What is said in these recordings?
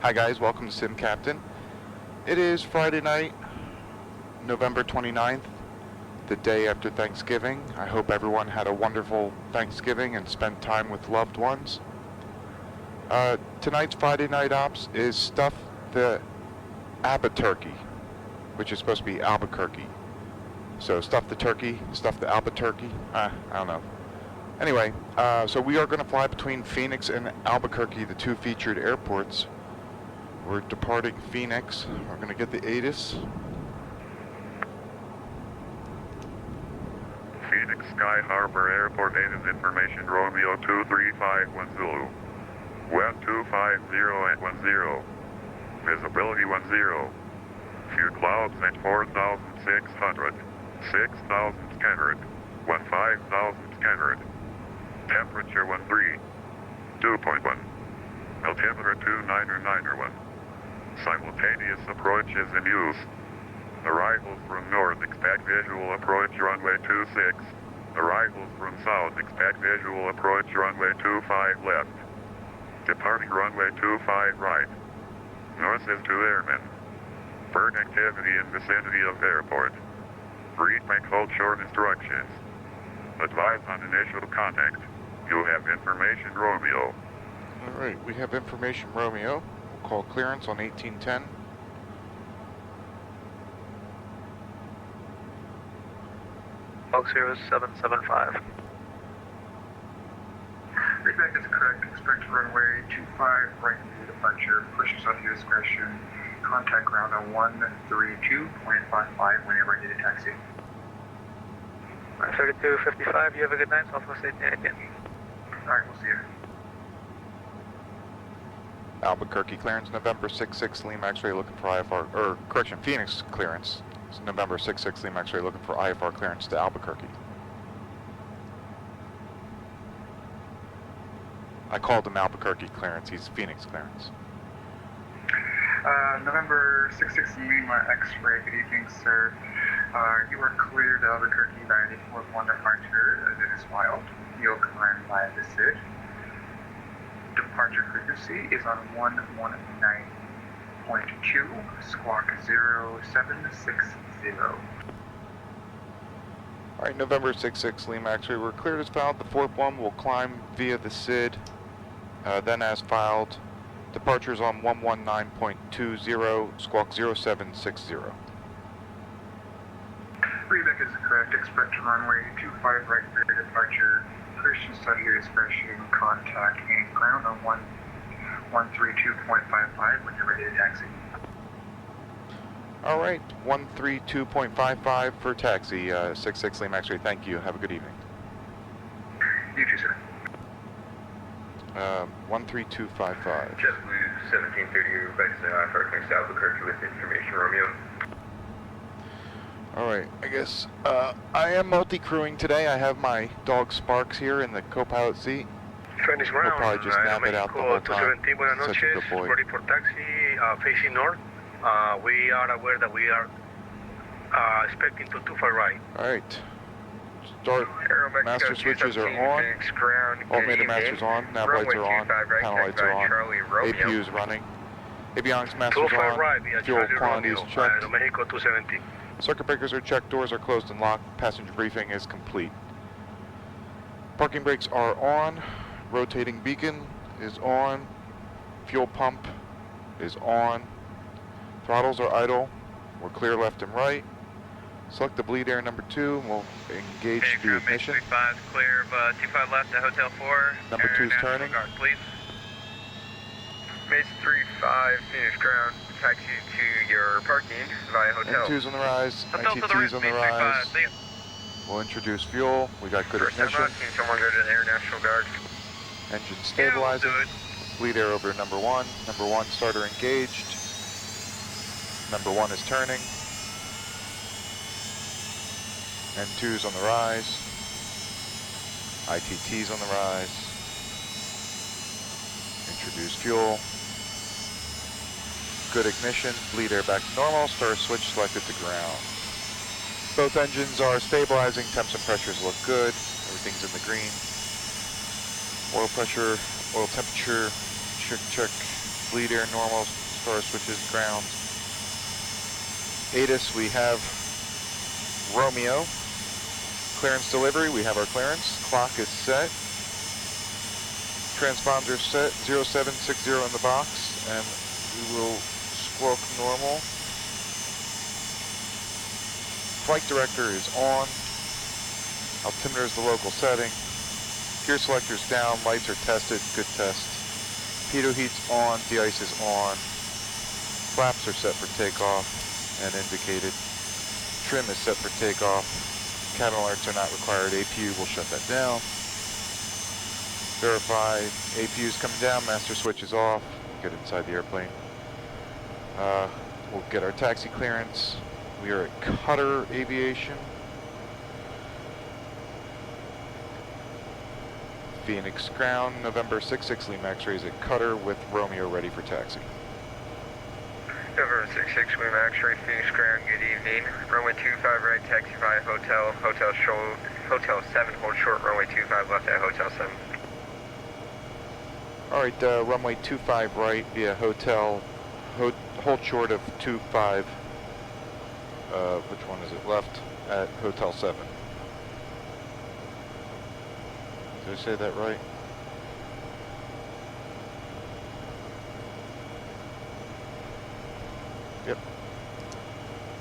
Hi guys, welcome to Sim Captain. It is Friday night, November 29th, the day after Thanksgiving. I hope everyone had a wonderful Thanksgiving and spent time with loved ones. Tonight's Friday night ops is Stuff the Albu-Turkey, which is supposed to be Albuquerque. So Stuff the Turkey, Stuff the Albu-Turkey, I don't know. Anyway, so we are going to fly between Phoenix and Albuquerque, the two featured airports. We're departing Phoenix. We're going to get the ATIS. Phoenix Sky Harbor Airport ATIS information Romeo 235 Zulu. Wind 250 at 10. Visibility 10. Few clouds at 4,600. 6,000 scattered. 15,000 scattered. Temperature 13. 2.1. Altimeter 2991. Simultaneous approach is in use. Arrivals from north, expect visual approach runway 26. Arrivals from south, expect visual approach runway 25 left. Departing runway 25 right. North is 2 airmen. Bird activity in vicinity of airport. Read my code short instructions. Advise on initial contact. You have information Romeo. Alright, we have information Romeo. We'll call clearance on 1810. Fox 0775. Feedback is correct. Expect runway 25 right view departure. Pushes on your discretion. Contact ground on 132.55 when you're ready to taxi. 3255, you have a good night. Southwest 1818. Alright, we'll see you. Albuquerque clearance, November 66 Lima X-ray looking for IFR, or correction, Phoenix clearance. It's November 66 Lima X-ray looking for IFR clearance to Albuquerque. I called him Albuquerque clearance, he's Phoenix clearance. November 66 Lima X-ray, good evening, sir. You are cleared Albuquerque 94.1 departure, as it is filed. You'll climb via the SID. Departure frequency is on 119.2, squawk 0760. Alright, November 66 Lima X-ray, we're cleared as filed. The Fort 1 will climb via the SID, then as filed. Departures on 119.20, squawk 0760. Feedback is correct. Expect runway 25 right for your departure. Christian study your discretion. Contact and ground on 132.55 when you're ready to taxi. Alright, 132.55 for taxi, 66 Lima X-ray, thank you, have a good evening. You too, sir. 13255. JetBlue 1730, everybody say hi for next Albuquerque with information Romeo. Alright, I guess I am multi-crewing today. I have my dog Sparks here in the co-pilot seat. Spanish He'll ground, probably just nap it out the whole time. 217, buenas Such a good noches, boy. ready for taxi, facing north. We are aware that we are expecting to 25 right. Alright. Start. Master switches are on. Altimeter masters on. Nav lights are on. Panel lights are on. APU is running. Avionics masters on. Right, Fuel quantity is checked. Mexico 217. Circuit breakers are checked. Doors are closed and locked. Passenger briefing is complete. Parking brakes are on. Rotating beacon is on. Fuel pump is on. Throttles are idle. We're clear left and right. Select the bleed air number 2 and we'll engage the ignition. Base 35 clear of 25 left to Hotel 4. Number 2 is turning. Guard, please. Base 35 Phoenix ground, taxi to your parking via hotel. N2's on the rise, ITT's on the rise. We'll introduce fuel. We got good ignition. Someone go to the Air National Guard. Engine stabilizing. Yeah, we'll do it. Bleed air over number 1. Number 1 starter engaged. Number 1 is turning. N2's on the rise. ITT's on the rise. Introduce fuel. Good ignition. Bleed air back to normal. Star switch selected to ground. Both engines are stabilizing. Temps and pressures look good. Everything's in the green. Oil pressure, oil temperature, check. bleed air normal, star switches, ground. ATIS, we have Romeo. Clearance delivery, we have our clearance. Clock is set. Transponder set, 0760 in the box, and we will squawk normal. Flight director is on. Altimeter is the local setting. Gear selector is down, lights are tested, good test. Pitot heat's on, de-ice is on. Flaps are set for takeoff and indicated. Trim is set for takeoff. Cabin alerts are not required. APU will shut that down. Verify APU is coming down, master switch is off. Get inside the airplane. We'll get our taxi clearance. We are at Cutter Aviation. Phoenix ground, November 66 Lima X-rays at Cutter with Romeo ready for taxi. November 66 Lima X-ray, Phoenix ground, good evening. Runway 25 right, taxi via hotel, hotel 7, hold short, runway 25 left at hotel 7. Alright, runway 25 right via hotel, hold short of 25, which one is it, left at hotel 7. Did I say that right? Yep.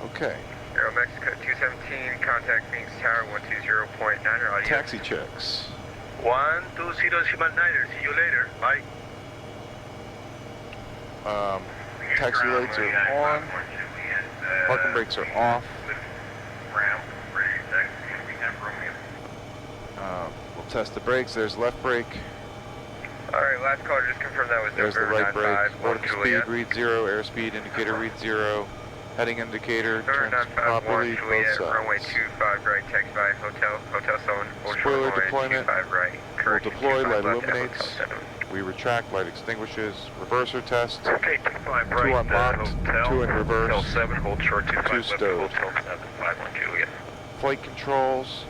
Okay. Aero Mexico 217, contact Phoenix Tower 120.9 audio. Taxi checks. 120 Shiman Niner, see you later, bye. Taxi lights are on. Parking brakes are off. We'll test the brakes. There's left brake. Alright, last call, just confirm that was There's the November right brake. 95, Vertical speed reads 0. Airspeed indicator reads 0. Heading indicator turns properly both sides. Runway 25 right, taxi via hotel 7, hold short, Spoiler runway deployment. 25 right. We'll Correction, deploy, 25 light left at illuminates. hotel 7. We retract, light extinguishes. Reverser test. Okay, 25 right, 2 unlocked, hotel, 2 in reverse. hotel 7, hold short, 25 2 left at stowed. hotel 7, 51 Juliet. Flight controls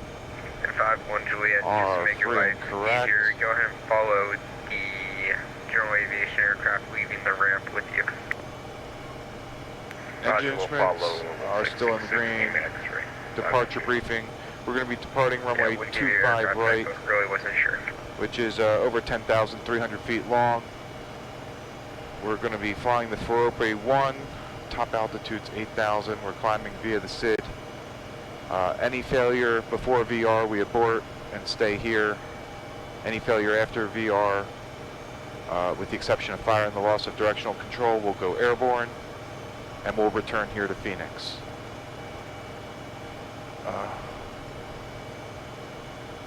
And 51 Juliet, just are to make your free life and correct. easier, go ahead and follow the general aviation aircraft leaving the ramp with you. Engine We'll instruments follow are still in 666 green. X-ray. Departure briefing. We're going to be departing runway Yeah, we'll give you 25 aircraft right, type, but really wasn't sure. which is over 10,300 feet long. We're going to be flying the Forope 1. Top altitude's 8,000. We're climbing via the SID. Any failure before VR, we abort and stay here. Any failure after VR, with the exception of fire and the loss of directional control, we'll go airborne, and we'll return here to Phoenix.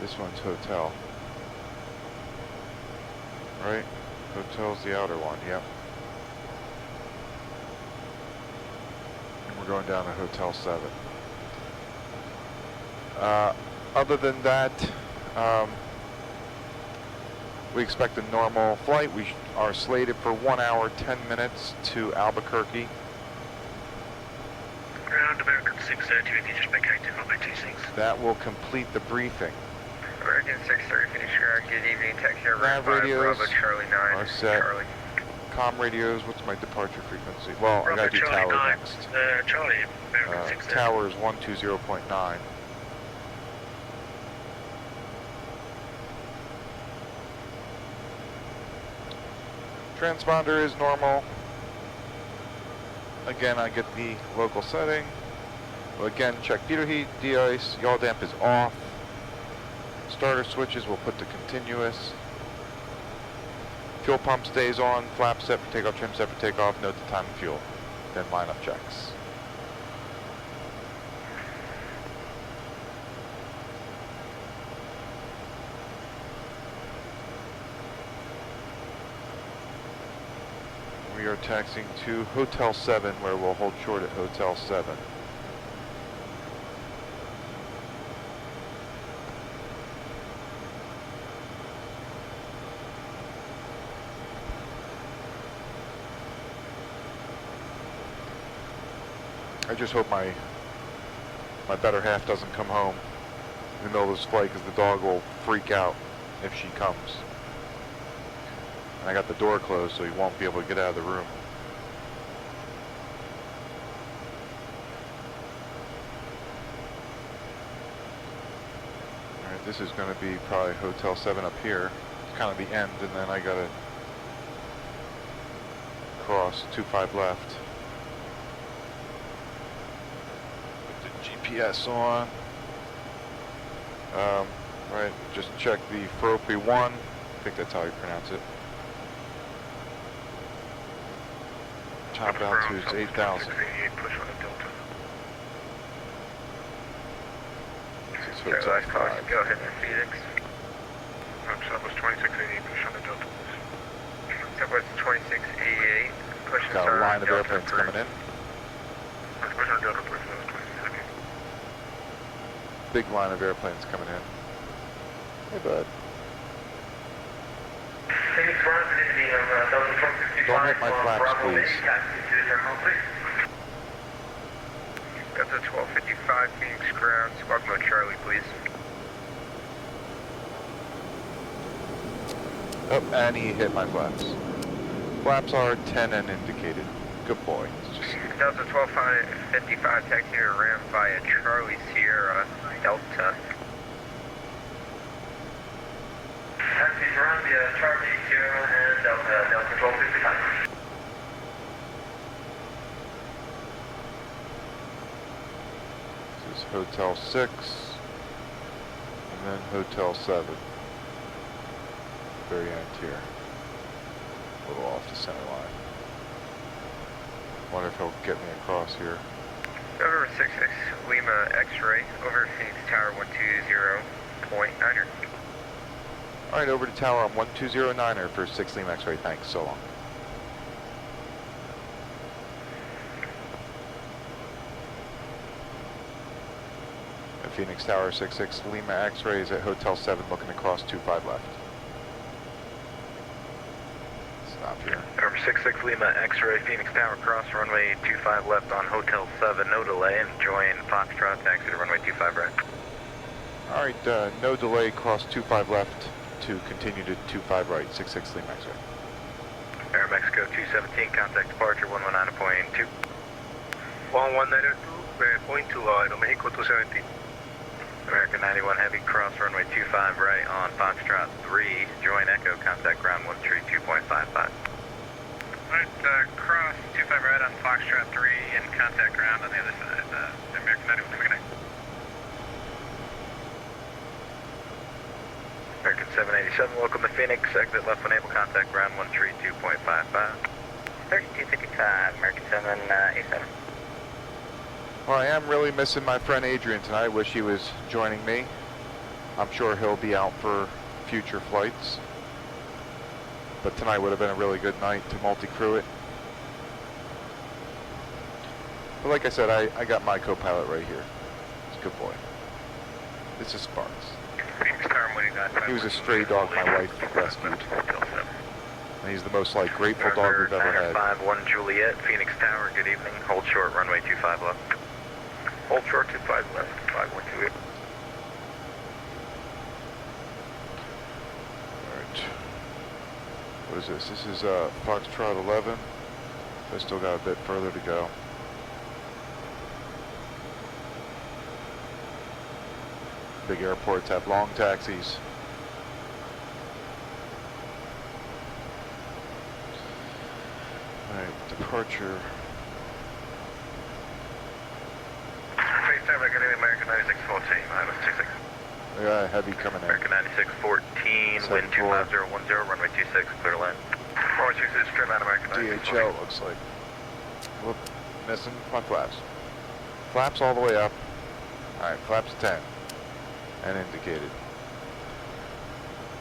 This one's hotel. Right? Hotel's the outer one, yep. And we're going down to Hotel 7. Other than that, we expect a normal flight. We are slated for 1 hour, 10 minutes to Albuquerque. Ground American 630, if you just make 18 runway 26. That will complete the briefing. American 630, Phoenix ground, good evening, taxi Nav runway 5, radios Bravo Charlie 9, are set. Charlie. Comm radios, what's my departure frequency? Well, I Bravo gotta do Charlie tower 9, next. Charlie, American 630. Tower is 120.9. Transponder is normal. Again, I get the local setting. Well, again, check pitot heat, de-ice, yaw damp is off. Starter switches, we'll put to continuous. Fuel pump stays on, flap set for takeoff, trim set for takeoff, note the time of fuel. Then lineup checks. We are taxiing to Hotel 7, where we'll hold short at Hotel 7. I just hope my better half doesn't come home in the middle of this flight, because the dog will freak out if she comes. And I got the door closed, so he won't be able to get out of the room. Alright, this is going to be probably Hotel 7 up here. It's kind of the end, and then I got to cross 25 left. Put the GPS on. Right, just check the Fropy 1. I think that's how you pronounce it. Top altitude is 8,000. Push on a Delta. This is Sir, Hotel last call, 5. go ahead for Phoenix. Southwest 2688, push on the Delta, please. Southwest 2688, push and Got a start line on of Delta airplanes for coming in. Push on Delta, please. 2688. Big line of airplanes coming in. Hey, bud. Phoenix 1, visiting on Delta 465. Don't hit my flaps, Bravo please. 8, taxi to the terminal, please. Delta 1255, Phoenix ground, squawk mode Charlie, please. Oh, and he hit my flaps. Flaps are 10 and indicated. Good boy. It's just Delta 1255, taxi to ramp via Charlie Sierra, Delta. Taxi to run via Charlie Sierra and Delta 1255. This is Hotel 6, and then Hotel 7. Very end here. A little off the center line. Wonder if he'll get me across here. Over 66 Lima X-ray, over Phoenix Tower 120.9er. Alright, over to tower on 1209er for 6 Lima X-ray. Thanks, so long. At Phoenix Tower 66 Lima X-ray is at Hotel 7 looking to cross 25 left. Stop here. Over 66 Lima X-ray, Phoenix Tower, cross runway 25 left on Hotel 7, no delay, and join Foxtrot, taxi to runway 25 right. Alright, no delay, cross 25 left to continue to 25 right, 66 Lima X-ray. Aeromexico 217, contact departure 119.2. 1192.2, Aeromexico 217. American 91 Heavy, cross runway 25 right on Foxtrot 3, join Echo, contact ground 132.55. Alright, cross 25 right on Foxtrot 3 and contact ground on the other side, American 91 to connect. American 787, welcome to Phoenix, exit left when able, contact ground 132.55. 3255, American 787. Well, I am really missing my friend Adrian tonight. I wish he was joining me. I'm sure he'll be out for future flights. But tonight would have been a really good night to multi-crew it. But like I said, I got my co-pilot right here. He's a good boy. This is Sparks. He was a stray dog my wife rescued. And he's the most like grateful dog we've ever had. 51 Juliet, Phoenix Tower, good evening. Hold short, runway 25 left. Hold short, 25 left, 5128. Alright. What is this? This is Foxtrot 11. So I still got a bit further to go. Big airports have long taxis. Alright, departure. Good evening, American 9614, Iowa 66. I got a heavy coming in. American 9614, wind 25010, runway 26, clear land. 426, straight line, American 9614. DHL looks like. Whoop, missing my flaps. Flaps all the way up. Alright, flaps 10. And indicated.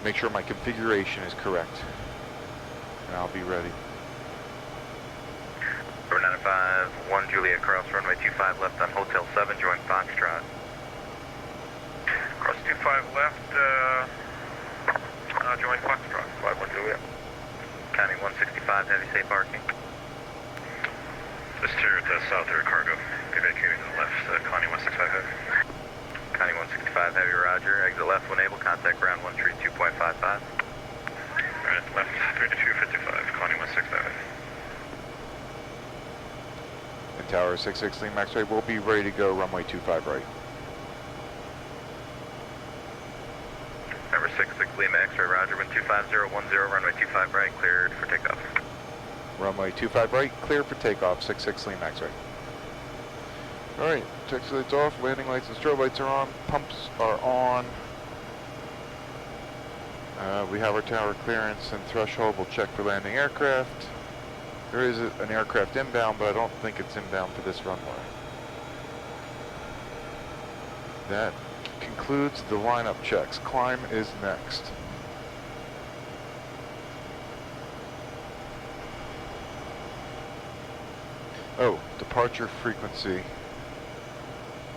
Make sure my configuration is correct. And I'll be ready. 495, 1 Juliet, cross runway 25 left on Hotel 7, join Foxtrot. Cross 25 left, join Foxtrot, 51 Juliet. County 165, heavy safe parking. This here at South Air Cargo, evacuating to the left, Connie 165 heavy. County 165, heavy roger, exit left when able, contact ground 132.55. Alright, left 32 Tower 66 Lima X-ray. We'll be ready to go runway 25 right. Number 66 Lima X-ray, roger, wind 25010, runway 25 right, cleared for takeoff. Runway 25 right, clear for takeoff, 66 Lima X-ray. Alright, taxi lights off, landing lights and strobe lights are on, pumps are on. We have our tower clearance and threshold. We'll check for landing aircraft. There is an aircraft inbound, but I don't think it's inbound for this runway. That concludes the lineup checks. Climb is next. Oh, departure frequency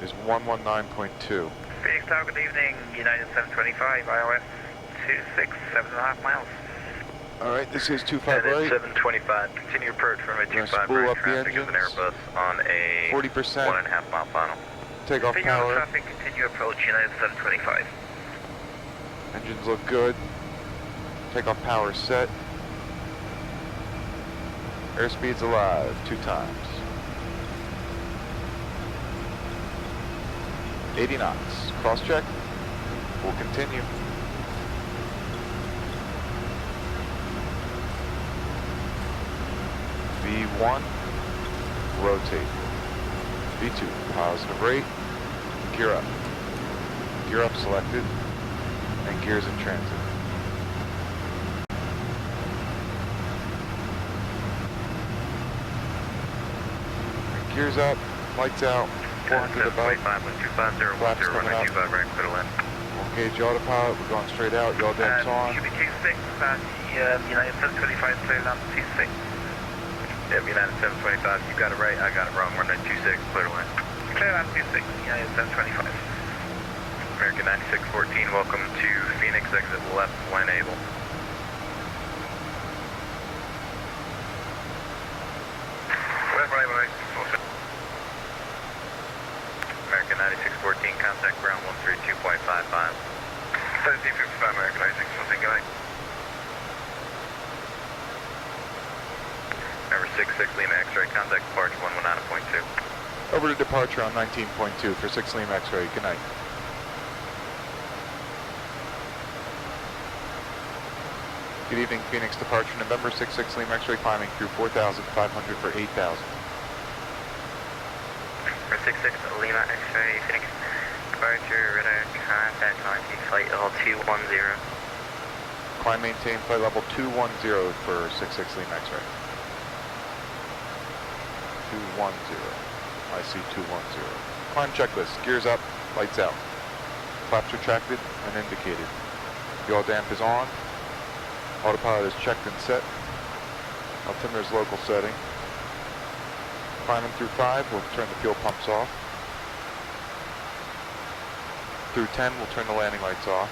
is 119.2. Phoenix Tower, good evening. United 725, ILS 26, 7.5 miles. Alright, this is 25 United right. 725, continue approach runway Gonna 25 spool right, up the traffic is an engines. Airbus on a 40%. 1.5 mile final. Take off Continue power. traffic, continue approach, United 725. Engines look good. Take off power set. Airspeed's alive 2 times. 80 knots. Cross check. We'll continue. V1, rotate. V2, positive rate. Gear up. Gear up selected. And gears in transit. Gears up, lights out, 400 above. 725, wind 25010, Flaps coming runway up. 25 right, clear to land. We'll engage the autopilot, we're going straight out, yaw damps on. QB 26, United 725, clear land 26. Yeah, United 725, you got it right, I got it wrong, runway 26, clear to land. Clear land 26, United 725. American 9614, welcome to Phoenix, exit left when able. Right. American 9614, contact ground 132.55. 1755, American 9614, good night. Number 66 Lima X-ray, contact departure 119.2. Over to departure on 19.2 for 6 Lima X-ray, good night. Good evening, Phoenix departure, November 66 Lima X-ray, climbing through 4,500 for 8,000. For 66 Lima X-ray, Phoenix departure, radar contact LRT flight level 210. Climb maintain flight level 210 for 66 Lima X-ray. 210. I see 210. Climb checklist, gears up, lights out. Flaps retracted and indicated. Yaw damp is on. Autopilot is checked and set. Altimeter's local setting. Climbing through 5, we'll turn the fuel pumps off. Through 10, we'll turn the landing lights off.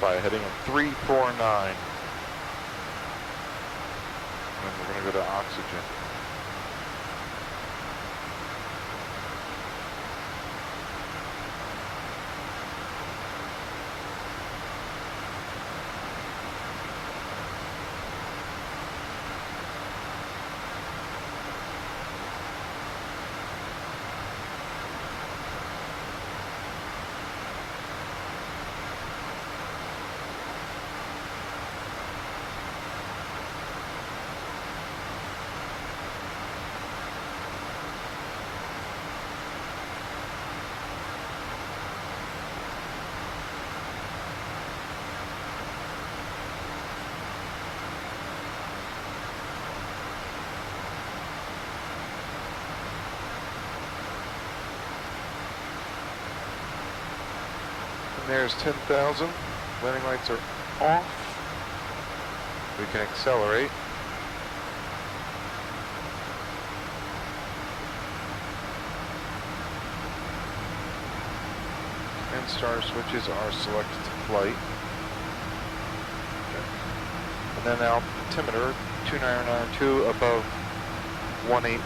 By a heading of 349. And we're going to go to oxygen. And there's 10,000. Landing lights are off. We can accelerate. and star switches are selected to flight. And then altimeter 2992 above 180,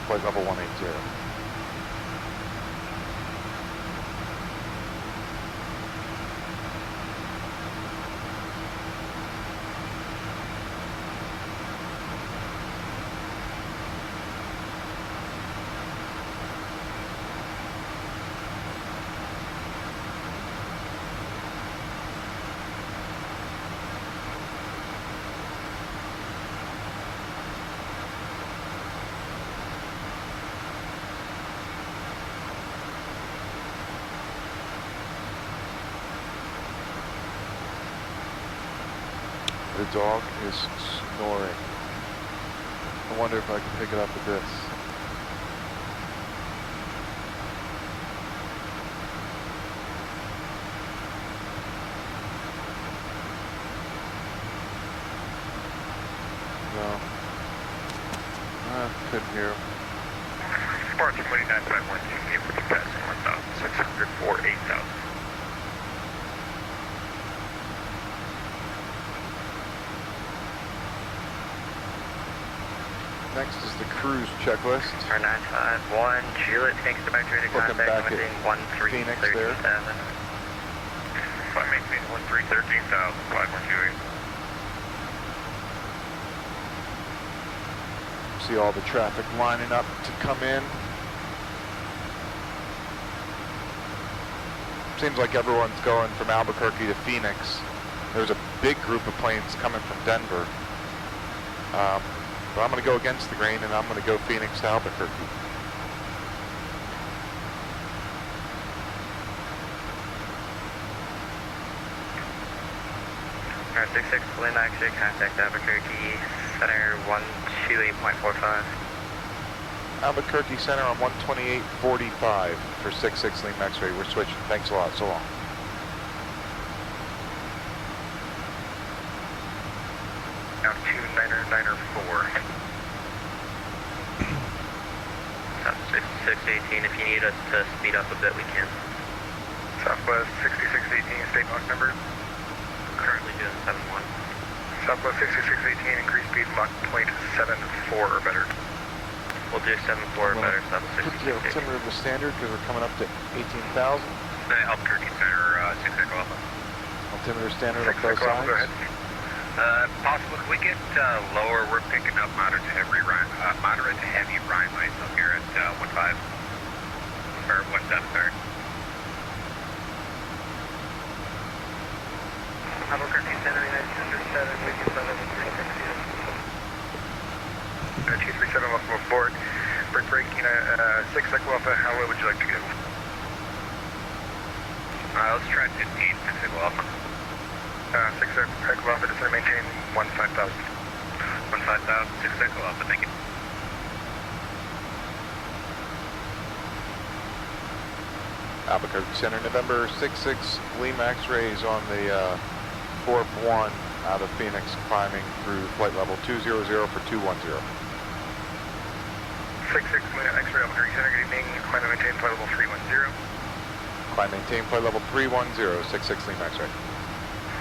flight level 180. The dog is snoring. I wonder if I can pick it up with this. No. I couldn't hear him. Spartan 29.12, name for passing 1,600 for 8,000. Next is the cruise checklist. Our 951, Juliet, thanks to back training Looking contact back within at Phoenix there. 13,7. Flight maintain 13,000, 5128. See all the traffic lining up to come in. Seems like everyone's going from Albuquerque to Phoenix. There's a big group of planes coming from Denver. But I'm going to go against the grain and I'm going to go Phoenix to Albuquerque. Our 66 Lynn X-ray, contact Albuquerque, center 128.45. Albuquerque Center on 128.45 for 66 Lima X-ray. We're switching. Thanks a lot. So long. Now 2994. South 6618, if you need us to speed up a bit, we can. Southwest 6618, state block number. Currently doing 71. Southwest 6618, increase speed Mach 0.74 or better. We'll do 74 or better, Southwest Put the 6618. altimeter to standard because we're coming up to 18,000. Albuquerque Center, 6 Echo Alpha. Altimeter standard 6 on both Echo Alpha, go sides. ahead. Possible. If we get lower, we're picking up moderate to heavy Rhine lights up here at 15 or 17. Sorry. Albuquerque Center, United 7, we can send over 237, welcome aboard. Breaking 6 Echo Alpha, how low would you like to go? Let's try 15, 6 Echo Alpha. 6 Echo Alpha, descend maintain 15,000. 15,000, 6 Echo Alpha, thank you. Albuquerque Center, November 66 Lima X-rays on the 4-1 out of Phoenix, climbing through flight level 200 for 210. 66 X-ray Albuquerque Center, good evening. Climb and maintain flight level 310. Climb maintain flight level 310, 66 Lima X-ray.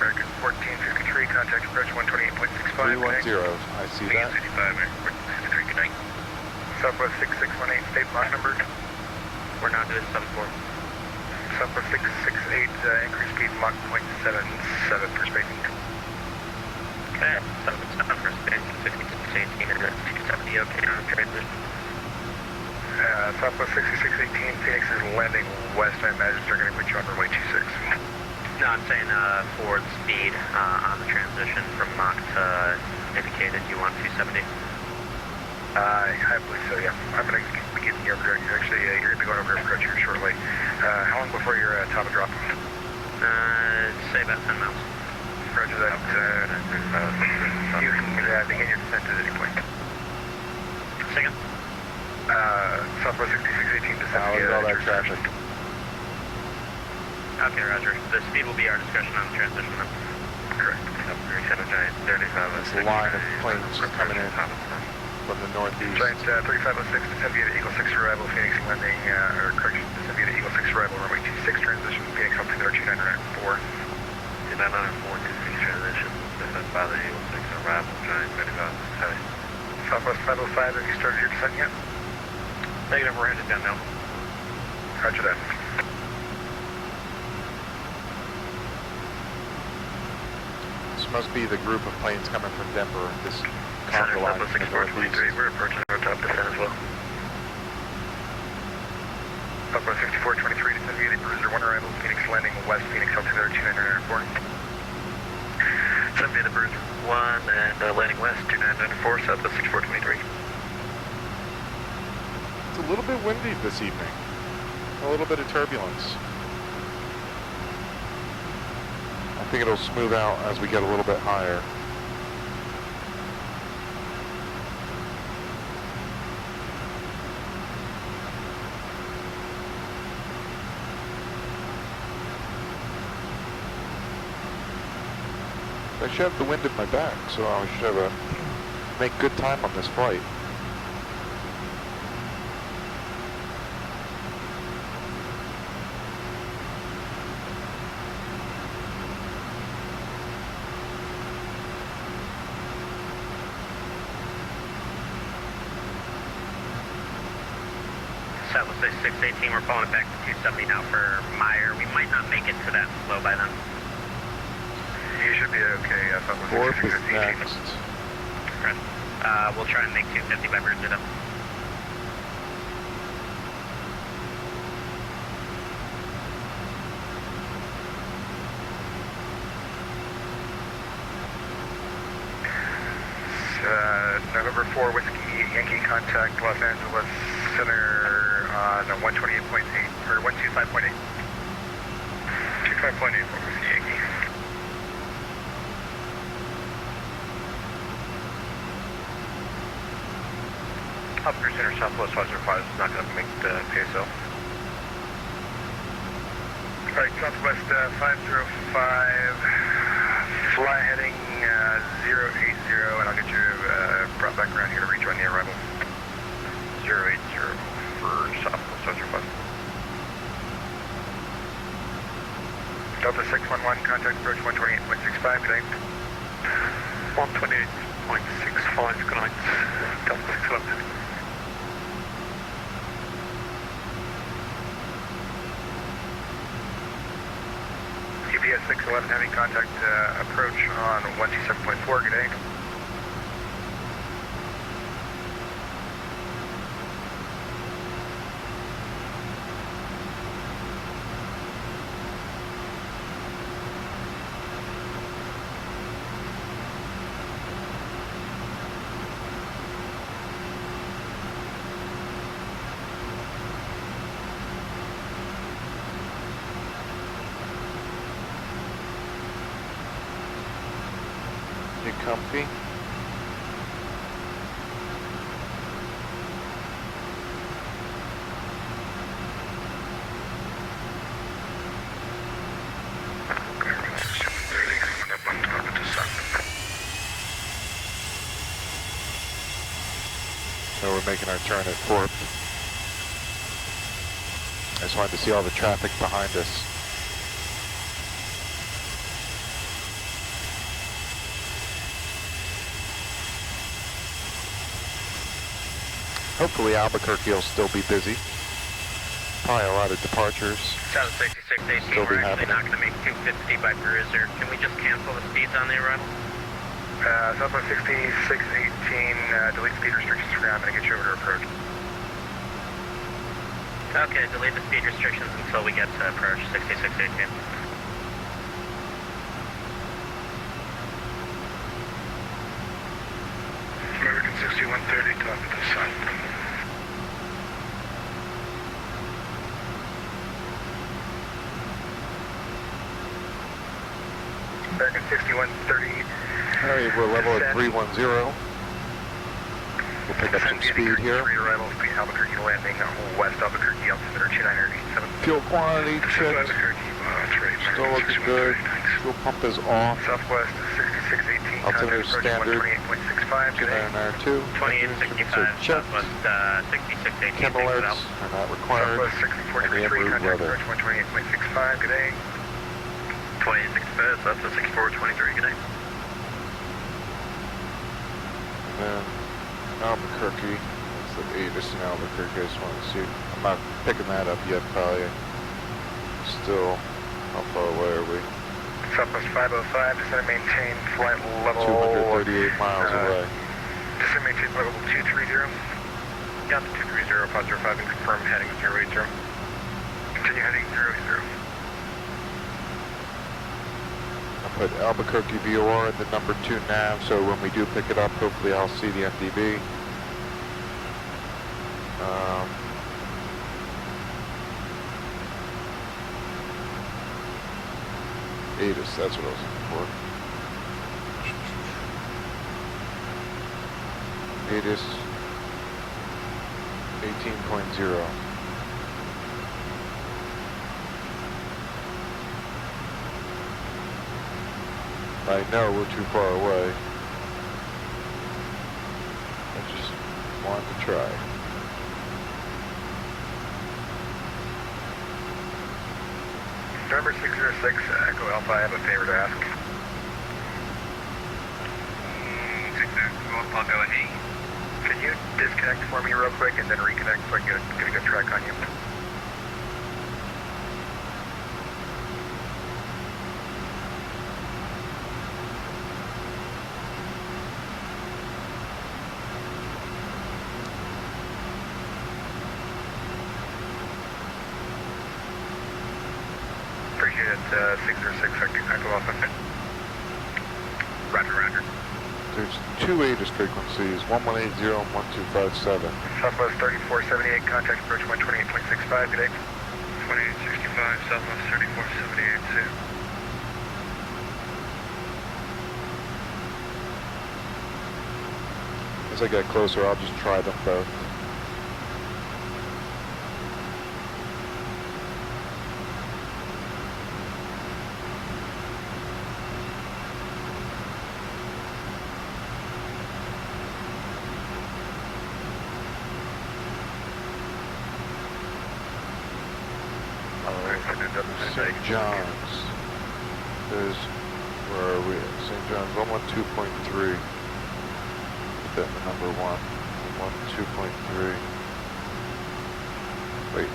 American 1453, contact approach 128.65. 310, I see that. 55, American 1453, good night. Southwest 6618, state block number. We're not doing 74. Southwest 668, increase speed Mach 0.77 for spacing. Okay, 77 for spacing, 6618 and 270, okay, on transition. Southwest 6618, Phoenix is landing west. I imagine they're going to put you on runway 26. No, I'm saying forward speed on the transition from Mach to indicated you want 270. I believe so, yeah. I'm going to be getting you over there. Actually, you're going to be going over approach here shortly. How long before your top of drop? Say about 10 miles. Roger that. You can begin your descent at any point. Second. Southwest 6618 descent. How is all that traffic? Okay, Roger. The speed will be our discussion on the transition then. Correct. This line of planes coming in. from the northeast. Giant 3506, descend via the Eagle 6 arrival, Phoenix landing, or correction, descend via the Eagle 6 arrival, runway 26, transition, Phoenix altimeter 2904. 2904 to Phoenix transition, descend by the Eagle 6 arrival, Giant 3506 heavy. Southwest 505, have you started your descent yet? Negative, we're headed down now. Roger that. This must be the group of planes coming from Denver. This Center conga line in the Southwest 6423, northeast. we're approaching our top descent as well. Southwest 6423, descend via the Bruiser 1 arrival, Phoenix landing, west Phoenix altimeter 2904. Descend via the Bruiser 1 and landing west 2994, Southwest 6423. It's a little bit windy this evening. A little bit of turbulence. I think it'll smooth out as we get a little bit higher. I should have the wind at my back, so I should have make good time on this flight. Southwest 618, we're pulling it back to 270 now for Meyer. We might not make it to that slow by then. You should be okay, Southwest 4th is 6618. next. Right. We'll try and make 250 by Bruiser. November 4 Whiskey Yankee contact Los Angeles Center on 128.8 or 125.8. 25.8 for Whiskey Yankee. Albuquerque Center Southwest 505 is not going to make the PSL. Alright, Southwest 505, fly heading 080, and I'll get you brought back around here to rejoin the arrival. 080 for Southwest 505. Delta 611, contact approach 128.65, good night. 128.65, good night. Delta 611. KPHX 611 having contact approach on 127.4, good day. You comfy? So we're making our turn at 4th. I just wanted to see all the traffic behind us. Hopefully Albuquerque will still be busy. Probably a lot of departures. South 6618, Still be we're actually happening. not going to make 250 by Bruiser. Can we just cancel the speeds on the arrival? Southwest 6618, delete speed restrictions for now. I'm going to get you over to approach. Okay, delete the speed restrictions until we get to approach 6618. American 6130, top of the sun. American 6130. Alright, we're level at 310. We'll pick up some speed here. Arrival between Albuquerque landing west Albuquerque, altimeter 2987. Fuel quantity checked. Albuquerque, Still looking good. Fuel pump is off. Southwest 6618, Altimeter contact approach standard. 128.65, good day. Generator 2. 2865, Southwest 6618. Chem alerts are not required. Southwest And the en 6423, route contact weather. approach 128.65, good day. 2865, Southwest 6423, good day. And then Albuquerque. That's the ATIS in Albuquerque. I just want to see. I'm not picking that up yet, probably. Still, how far away are we? Southwest 505, descend and maintain flight level... 238 miles away. Descend and maintain flight level 230. Down to 230, positive 5, and confirm heading 080. Continue heading 00. I put Albuquerque VOR at the number 2 nav, so when we do pick it up, hopefully I'll see the MDB. ATIS, that's what I was looking for. ATIS 18.0. I know we're too far away. I just wanted to try. November 606, Echo Alpha, I have a favor to ask. 606, I'll go ahead. Can you disconnect for me real quick and then reconnect so I can get a good track on you? Appreciate it, 606, Echo Alpha. Roger, roger. There's two ATIS frequencies, 1180 and 1257. Southwest 3478, contact approach 128.65, good day. 2865, Southwest 3478, too. As I get closer, I'll just try them both. St. John's is, where are we? St. John's 112.3. Put that in the number 1. 112.3. Wait.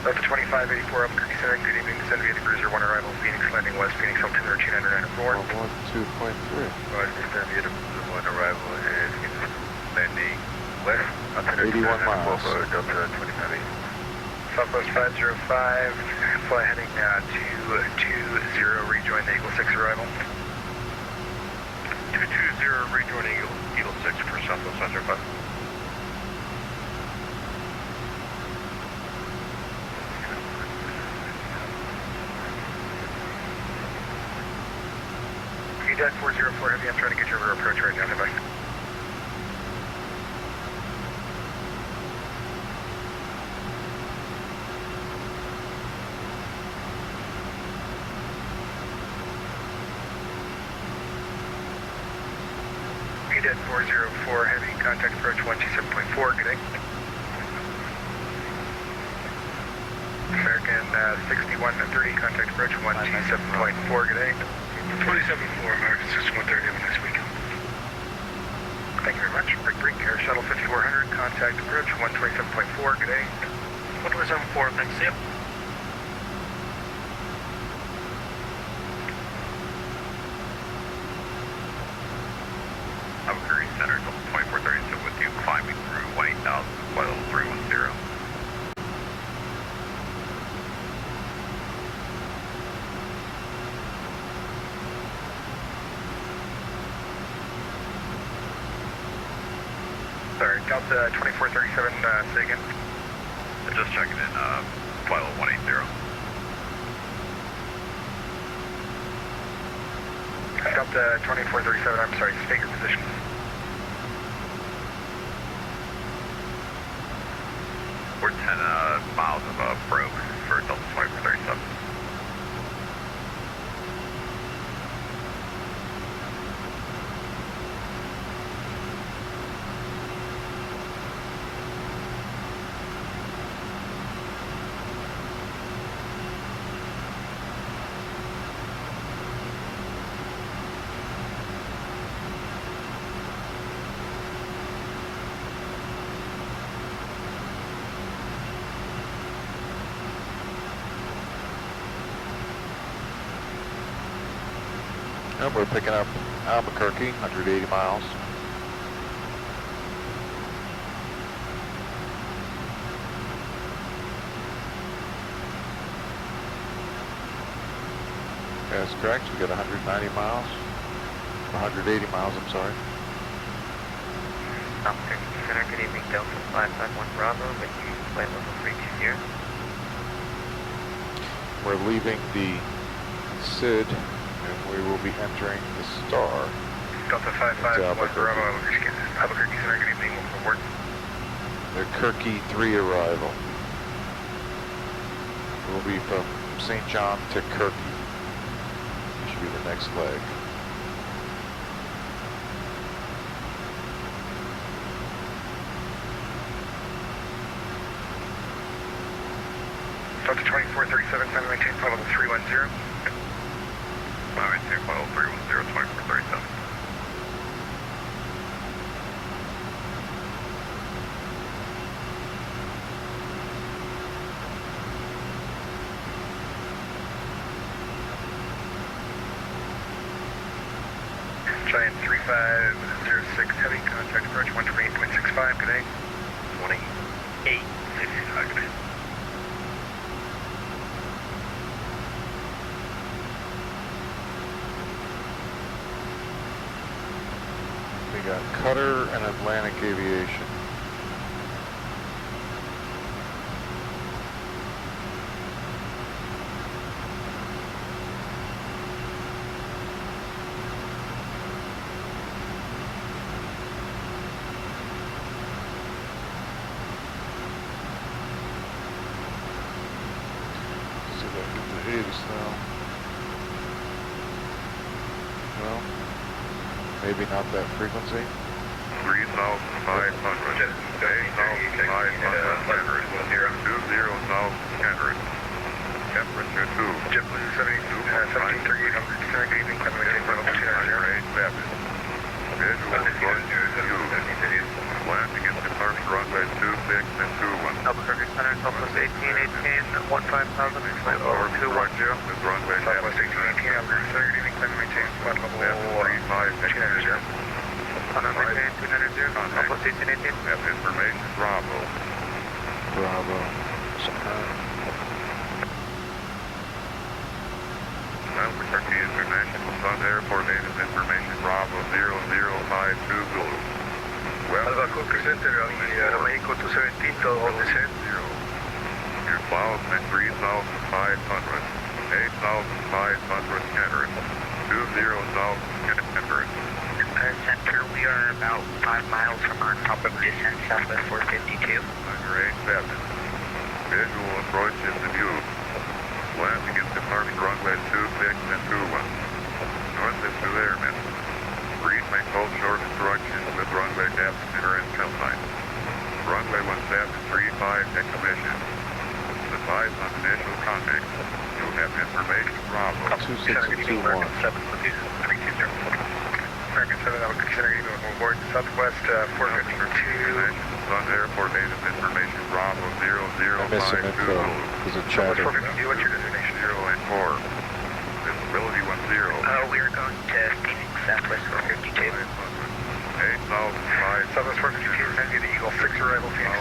Delta 2584, Albuquerque Center, good evening, descend via the Cruiser 1 arrival, Phoenix landing west, Phoenix altimeter 2994. 112.3. Descend via the Cruiser 1 arrival, and Phoenix landing west, 81 miles. Delta 2580. Southwest 505, fly heading 220, rejoin the Eagle 6 arrival. 220, rejoining Eagle 6 for Southwest 505. Deck 404 Heavy, I'm trying to get you over approach right now, bye. Deck 404 Heavy, contact approach 127.4, good day. American 6130, contact approach 127.4, good day. 27.4, American System 130, have a nice weekend. Thank you very much. Break, Air Shuttle 5400, contact approach 127.4, good day. 127.4, thanks, see you. Albuquerque Center, 2432 with you, climbing through 18000, flight level 310. Sorry, Delta 2437, say again. Just checking in, flight level 180. Delta 2437, I'm sorry, state your position. We're 10 miles above broke for Delta 2437. And we're picking up Albuquerque, 180 miles. That's correct. We got 190 miles. 180 miles, I'm sorry. Albuquerque Center, good evening, Delta 551 Bravo, with you, flight level 320. We're leaving the SID, and we will be entering the Star. Delta 551 Bravo, Albuquerque Center, good evening, welcome aboard. The Kirky 3 arrival. We'll be from St. John to Kirky. Should be the next leg. Delta 2437, climb maintain flight level 310. Climb maintain flight level 310, 2437. Giant 3506, heavy contact approach 128.65, good day. 28.65, good day. We got Qatar and Atlantic Aviation. See if I can get the 80s now. Well, maybe not that frequency. 3,500. 8,500. 20,000. Temperature 2. JetBlue 1738, Center, good evening, climb maintain flight level 290. Visual approach to view. Landing at departure runway 26 and 21. Albuquerque Center, Southwest 1818, 15,000, flight level 210. With runway Southwest 1818, Albuquerque Center, good evening, climb maintain flight level 290. Maintain 290, Southwest 1818. Have information, Bravo. Bravo. Albuquerque International Sun Airport native information, Bravo 0052 Zulu. Albuquerque Center, Mexico 217, hold descent. Your clouds at 3,500. 8,500 Kenneris. 20,000 Kenneris. Center, we are about 5 miles from our top of descent, Southwest 452. Under 87. Visual approach is the view. Landing at departure runway 26 and 21. North is to airmen. Breeze may hold short instructions with runway depth center and count line. Runway 1735 exhibition. Advise on initial contact. You'll have information, Bravo. 2621. American 7, Albuquerque Center, you welcome aboard. Southwest 452. Sun Airport native information, Bravo I missed some 0052 info Zulu. because of Southwest chatter. 452, what's your destination? 0 and 4. Visibility 10. We are going to Phoenix, Southwest 452. 8,500. Southwest 452, send you the Eagle 6 arrival, Phoenix,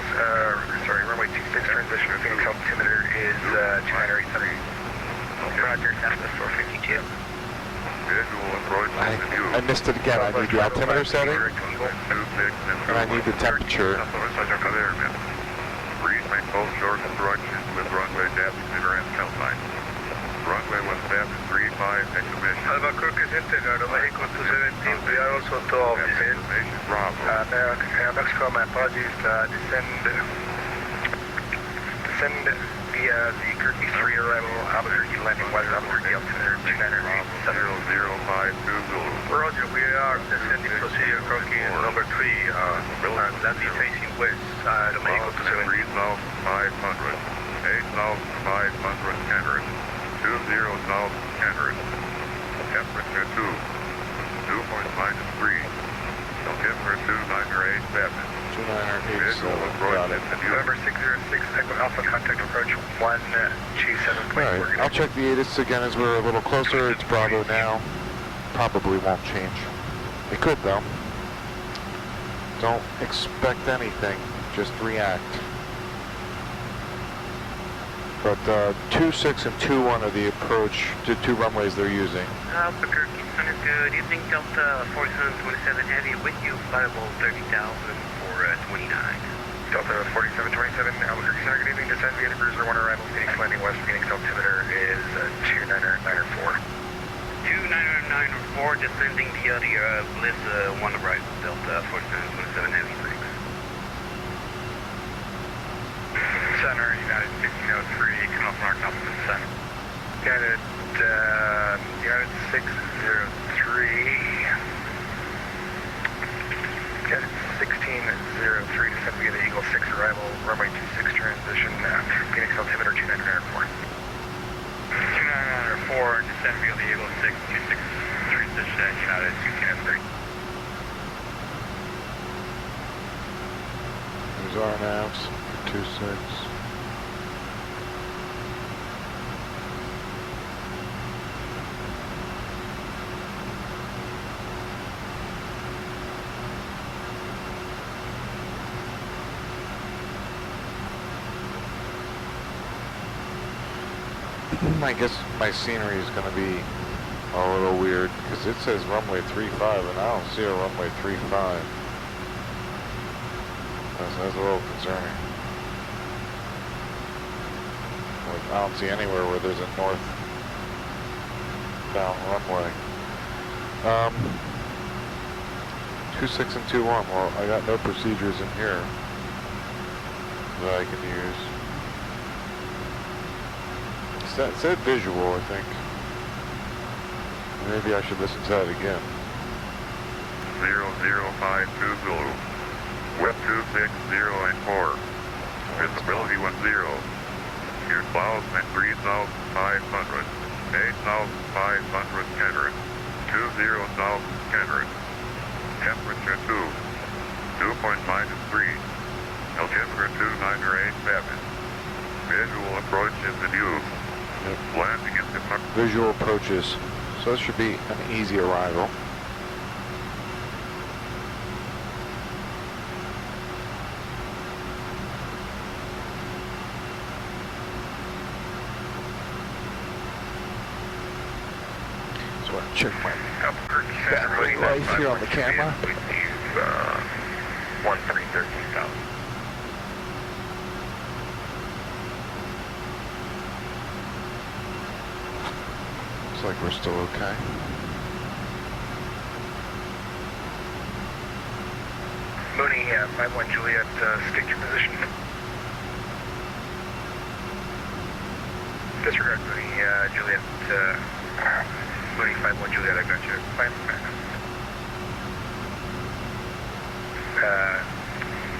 runway 26 transition to Phoenix altimeter is 298. Roger, Southwest 452. Visual approach is the view. I missed it again. I need the altimeter setting, and I need the temperature. Breeze may hold short instructions with runway depth center and count line. Runway 1735 exhibition. Albuquerque Center, Mexico 217, we are also to descend. Information, Bravo. Mexico, my apologies, descend via the Kirky 3 arrival, Albuquerque landing west Albuquerque altimeter 298. 0052 Zulu. Roger, we are descending procedure Kirky number 3, landing facing west, Mexico 217. 3,500. 8,500 Kenneris. 20,000 Kenneris. Temperature 2. Dew point -3. Temperature 298 Visual 2987. approach Got it. is the view. November 606, Echo Alpha contact approach 127.4. Alright, I'll check the ATIS again as we're a little closer. It's Bravo now. probably won't change. It could though. Don't expect anything, just react. But 26 and 21 are the approach to 2 runways they're using. Albuquerque, understood. Evening Delta 4727 Heavy with you, flyable 30,000 for 29. Delta 4727, Albuquerque Center, good evening. Descend via the Cruiser 1 arrival, Phoenix landing west, Phoenix altimeter is 29904. 29904, descending via the Bliss 1 arrival, Delta 4727 Heavy, thanks. Center, United 1603, come off mark off the center. United, United 603. United 1603, descend via the Eagle 6 arrival, runway 26 transition, Phoenix altimeter 29904. 29904, descend via the Eagle 6, 26 transition, United 1603. There's our navs, 26. I guess my scenery is going to be a little weird because it says runway 35 and I don't see a runway 35. That's a little concerning. Like, I don't see anywhere where there's a northbound runway. 26 and 21. Well, I got no procedures in here that I can use. It said visual, I think. Maybe I should listen to that again. 0052 Zulu. Web 260 and 4. Visibility 10. Your clouds at 3,500. 8,500 Kendrick. 20 south Kendrick. Temperature 2. Dew point -3. Altimeter 2987. Visual approach is in use. Yep. Landing in the Visual approaches. So this should be an easy arrival. So I check my battery life here on the camera. 13,000. Looks like we're still okay. Mooney, 51 Juliet, state your position. Disregard Mooney, Juliet, Mooney 51 Juliet, I got you.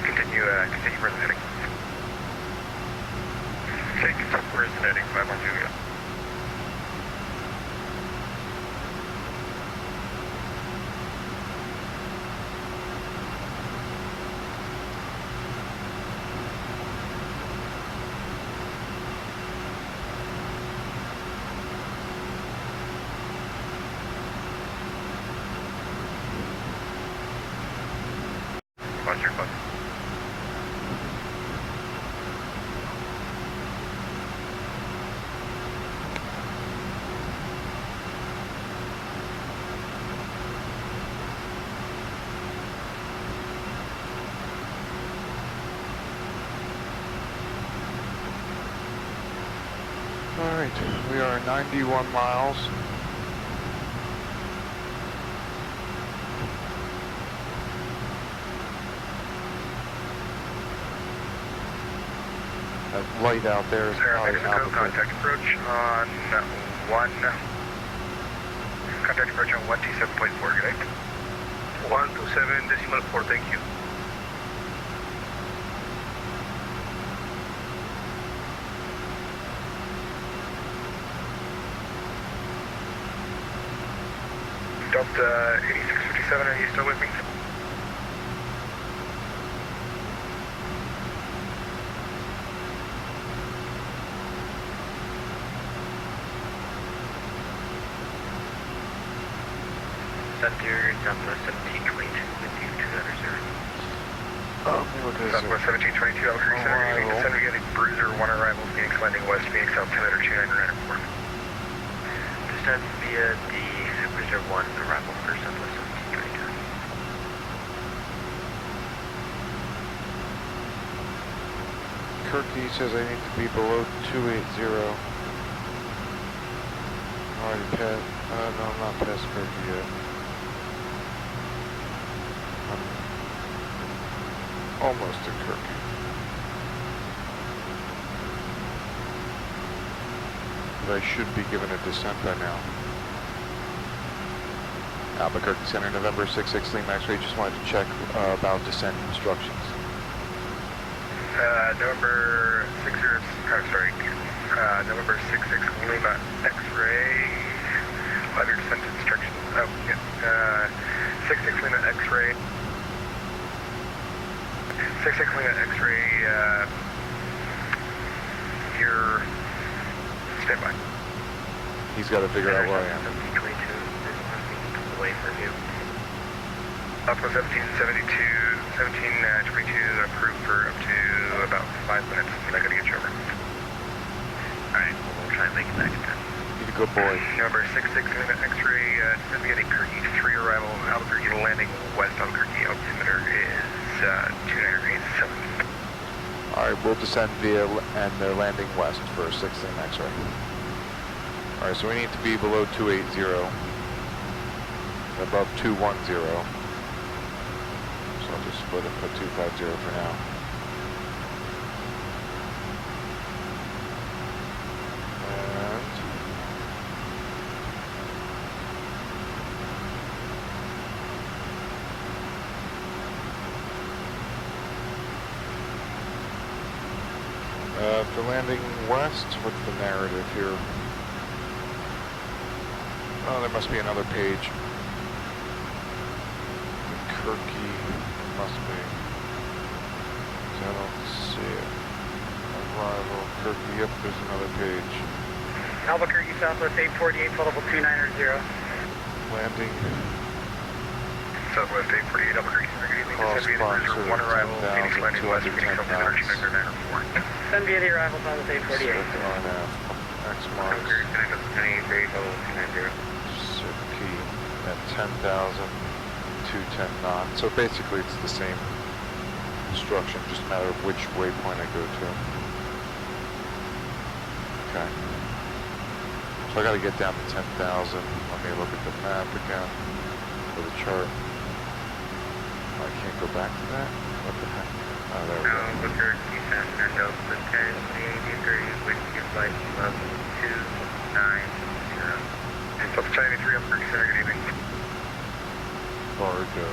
Continue present heading. Take present heading, 51 Juliet. Watch your button. All right, we are 91 miles. That light out there is Sarah, probably Mexico, Albuquerque. contact approach on 1. Contact approach on 127.4, good night. 127.4, thank you. Delta 8657, are you still with me? Southwest 1722 with you 200. Let me look at this. Southwest 1722, Albuquerque Center, evening, descend via the Bruiser 1 arrival, Phoenix landing west, Phoenix altimeter 2994. Descend via the Bruiser 1 arrival for Southwest 1722. Kirky says I need to be below 280. Already past, no, I'm not past Kirky yet. I'm almost at Kirky. But I should be given a descent by now. Albuquerque Center, November 66 Lima X-ray, just wanted to check about descent instructions. November 66 Lima X-ray. Have your descent instructions. Oh, yeah. 66 Lima X-ray. 66 Lima X-ray. Your standby. He's got to figure out where I am. 1722 is away from you. Southwest 1722 approved for up to about 5 minutes. I'm not going to get you over. Alright, we'll try and make it back in time. He's a good boy. Number 66 Lima X-ray, descend via the Kirky 3 arrival, Albuquerque landing west, Albuquerque altimeter is 2987. Alright, we'll descend via, and they're landing west for 6 Lima X-ray. Alright, so we need to be below 280, above 210. So I'll just split and put 250 for now. For landing west, what's the narrative here? Oh, there must be another page. Kirky, must be. So I don't see it. Arrival, Kirky, yep, there's another page. Albuquerque Southwest 848, level 290. Landing. Southwest 848, Albuquerque, descend via the Bruiser 1 arrival, Phoenix landing west, Phoenix altimeter 2994. Send via the arrival, Southwest 848. X marks. Cirky at 10,000, 210 knots. So basically it's the same instruction, just a matter of which waypoint I go to. Okay. So I gotta get down to 10,000. Let me look at the map again, or the chart. I can't go back to that? What the heck? Oh, there we go. Albuquerque Center, Delta 1083, with your flight level 290. Delta 1083, Albuquerque Center, good evening. Bardo.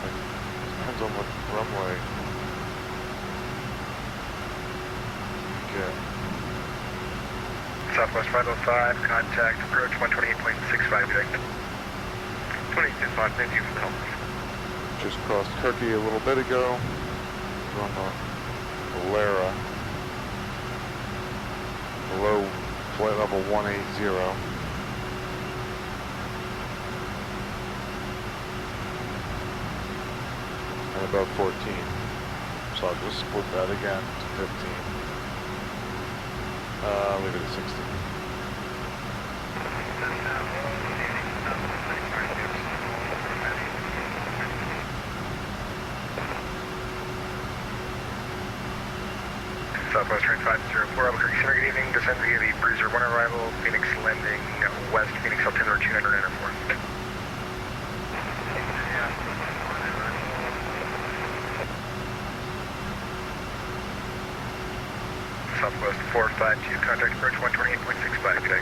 Depends on what runway you get. Southwest 505, contact approach 128.65, good day. 26.5, thank you for the help. Just crossed Kirky a little bit ago. On the Valera. Below flight level 180. And above 14. So I'll just split that again to 15. Leave it at 16. Southwest train 504, Albuquerque Center, good evening. Descend via the Bruiser 1 arrival, Phoenix landing west, Phoenix altimeter 294. Southwest 452, contact approach 128.65, good day.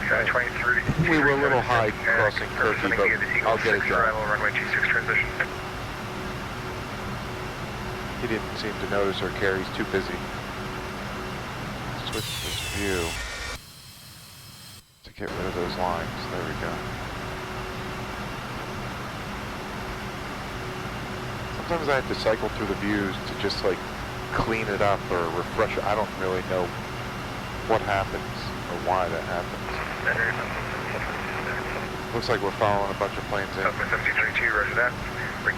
Okay, 23. We were a little high crossing Kirky, but I'll get it done. Arrival, runway 26 transition. He didn't seem to notice or care. He's too busy. Switch this view to get rid of those lines. There we go. Sometimes I have to cycle through the views to just like clean it up or refresh it. I don't really know what happens or why that happens. Looks like we're following a bunch of planes in. Southwest 1732, roger that.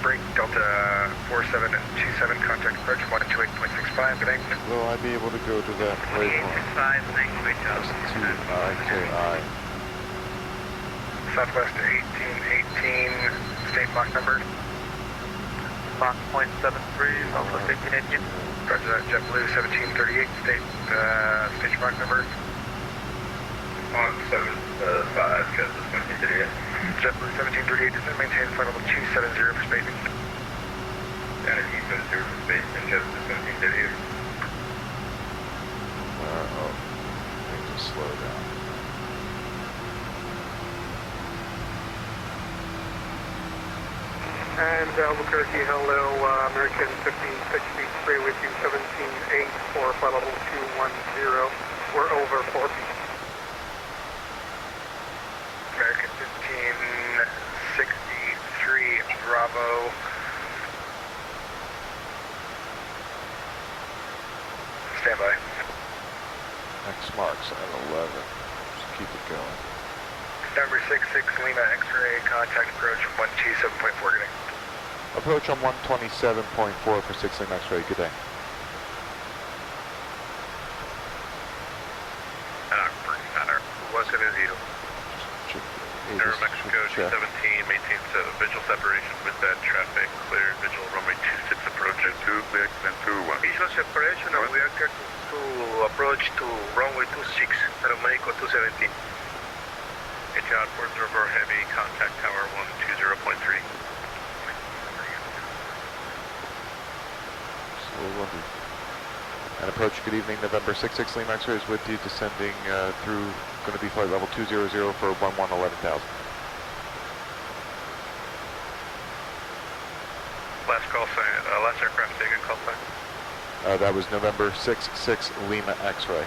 Break, Delta 4727, contact approach 128.65, good evening. Will I be able to go to that waypoint? 5, thanks, great job. S2IKI. Southwest 1818, state block number. Fox point 73, Southwest 1818. Roger that, JetBlue 1738, station block number. On 75, because it's going to be there. JetBlue 1738, does it maintain flight level 270 for spacing? And if you put 0 for space, and just the 1738. Oh, things will slow down. And Albuquerque, hello, American 1563 with you, 178 for flight level 210. We're over 4 feet. American 1563, Bravo. Stand by. X marks at 11. Just keep it going. Number 66, Lima X-ray, contact approach 127.4, good day. Approach on 127.4 for 6 Lima X-ray. Good day. What's it is you? Check. Aeromexico 217 maintains visual separation with that traffic. Clear visual runway 26 approach at 26 and 21. Visual separation, and we are clear to approach to runway 26, Aeromexico 217. Etihad 404 heavy, contact tower 120.3. Slow 100. And approach, good evening, November 66 Lima X-ray is with you, descending through, going to be flight level 200 for 11,000. Last call sign, last aircraft taken, call sign. That was November 66 Lima X-ray.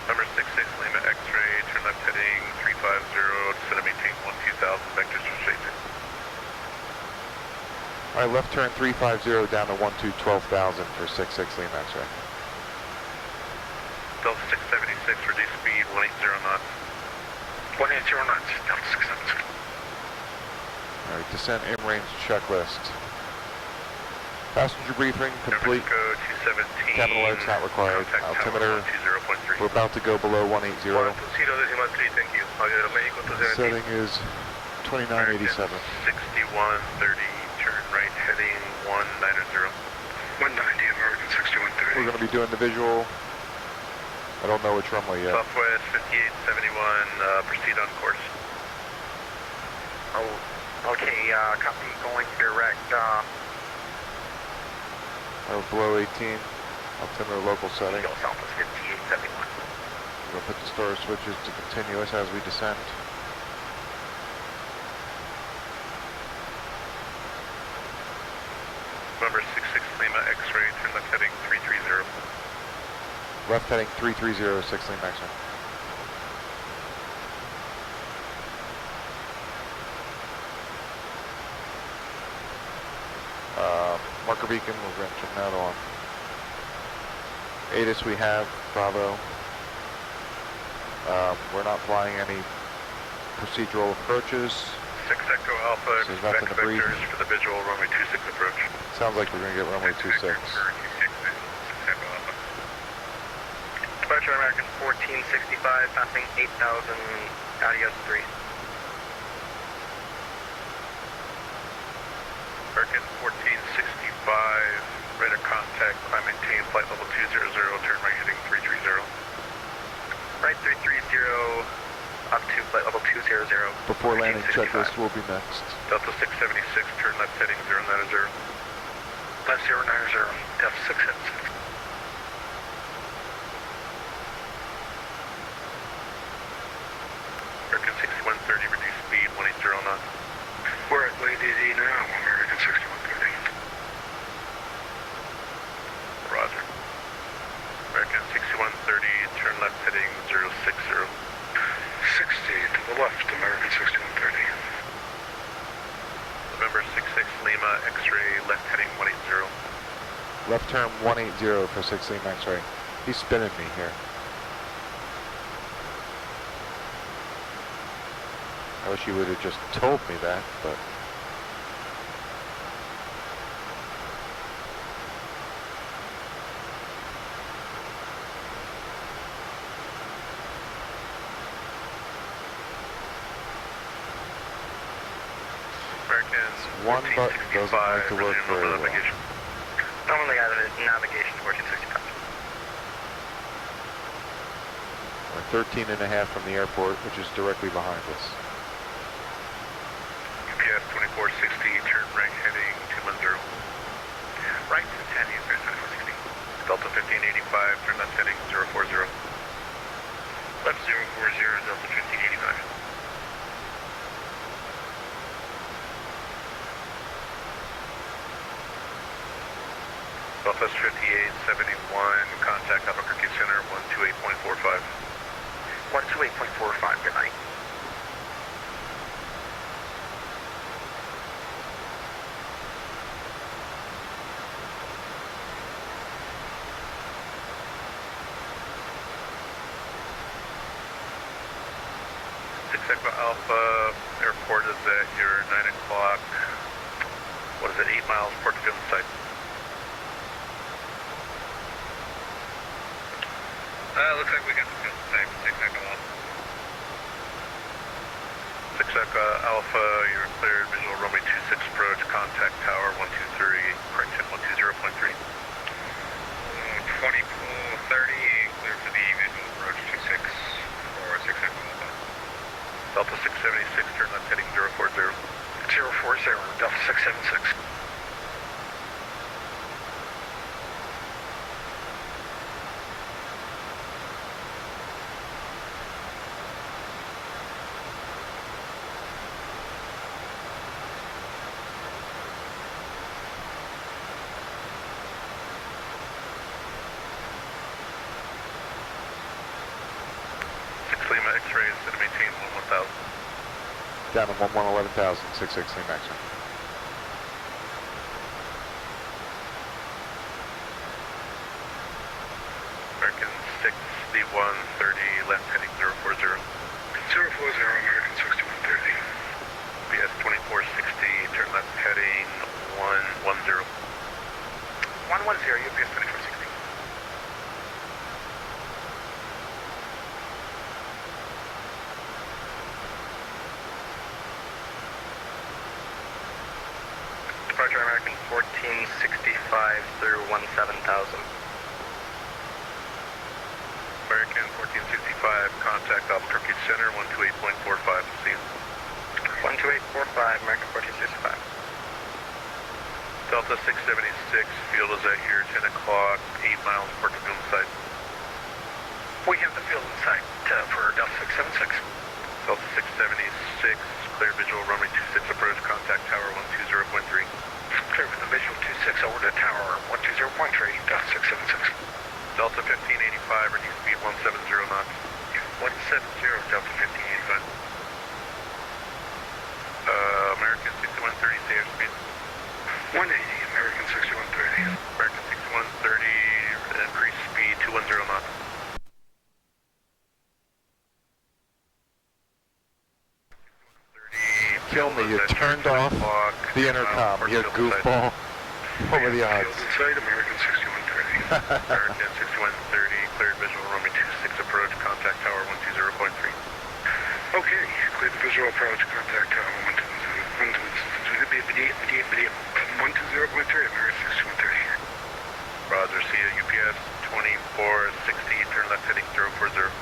Number 66 Lima X-ray, turn left heading 350, descend and maintain 12,000, vectors for safety. All right, left turn 350 down to 12,000 for 66 Lima X-ray. Delta 676, reduce speed 180 knots. 180 knots, Delta 676. All right, descent in range checklist. Passenger briefing complete. Mexico 217. Capital alerts not required. Altimeter, we're about to go below 180. 120.3, thank you. Setting is 2987. 6130, turn right heading 190. 190, American 6130. We're going to be doing the visual. I don't know which runway yet. Southwest 5871, proceed on course. Oh, okay, copy, going direct, Below 18. Altimeter local setting. Southwest 5871. We're going to put the star switches to continuous as we descend. Number 66 Lima X-ray, turn left heading 330. Left heading 330, 6 Lima X-ray. Marker beacon, we're going to turn that on. ATIS we have, Bravo. We're not flying any procedural approaches. 6 Echo Alpha, So there's nothing expect to brief. vectors for the visual runway 26 approach. Sounds like we're going to get runway 26. Departure American 1465, passing 8,000, adios 3. American 1465, radar contact, climb maintain, flight level 200, turn right heading 330. Right 330, up to flight level 200. Before landing 1465. checklist will be next. Delta 676, turn left heading 090. Left 090, Delta 676. American 6130, reduce speed 180 knots. We're at ADD now, American 6130. Roger. American 6130, turn left heading 060. 60 to the left, American 6130. November 66 Lima X-ray, left heading 180. Left turn 180 for 6 Lima X-ray. He's spinning me here. I wish you would have just told me that, but... One button doesn't like to work very well. Normally out of navigation 1465. We're 13 and a half from the airport, which is directly behind us. UPS 2460, turn right heading 210. Right to 10, UPS 2460. Delta 1585, turn left heading 040. Left 040, Delta 1585. Southwest 5871, contact Albuquerque Center 128.45. 128.45, good night. Echo Alpha, airport is at your 9 o'clock, 8 miles port to field site. Looks like we got the field site for 6 Echo Alpha. 6 Echo Alpha, you're cleared, visual runway 26 approach, contact tower 123, correction 120.3. 20 pool 30, clear for the visual approach 26 for 6 Echo Alpha. Delta 676, turn left heading 040. 040, Delta 676. Lima X-ray is going to maintain 11,000. Down to 11,000, 66 Lima X-ray. American 6130, left heading 040. 040, American 6130. BS 2460, turn left heading 110. 110, UPS 2460. Departure American 1465 through 17,000. American 1465, contact Albuquerque Center 128.45. See you. 12845, American 1465. Delta 676, field is at your 10 o'clock, 8 miles port to field site. We have the field in sight for Delta 676. Delta 676, clear visual runway 26 approach, contact tower 120.3. Clear for the visual 26 over to tower 120.3, Delta 676. Delta 1585, reduce speed 170 knots. 170, Delta 1585. American 6130, stay airspeed. 180, American 6130. American 6130, increase speed 210 knots. Kill me, you turned off the intercom, you goofball. What were the odds? Field in sight, American 6130. American 6130, cleared visual runway 26 approach, contact tower 120.3. Okay, clear the visual approach, contact tower 120.3, American 6130. Roger, see you, UPS 2460, turn left heading 040.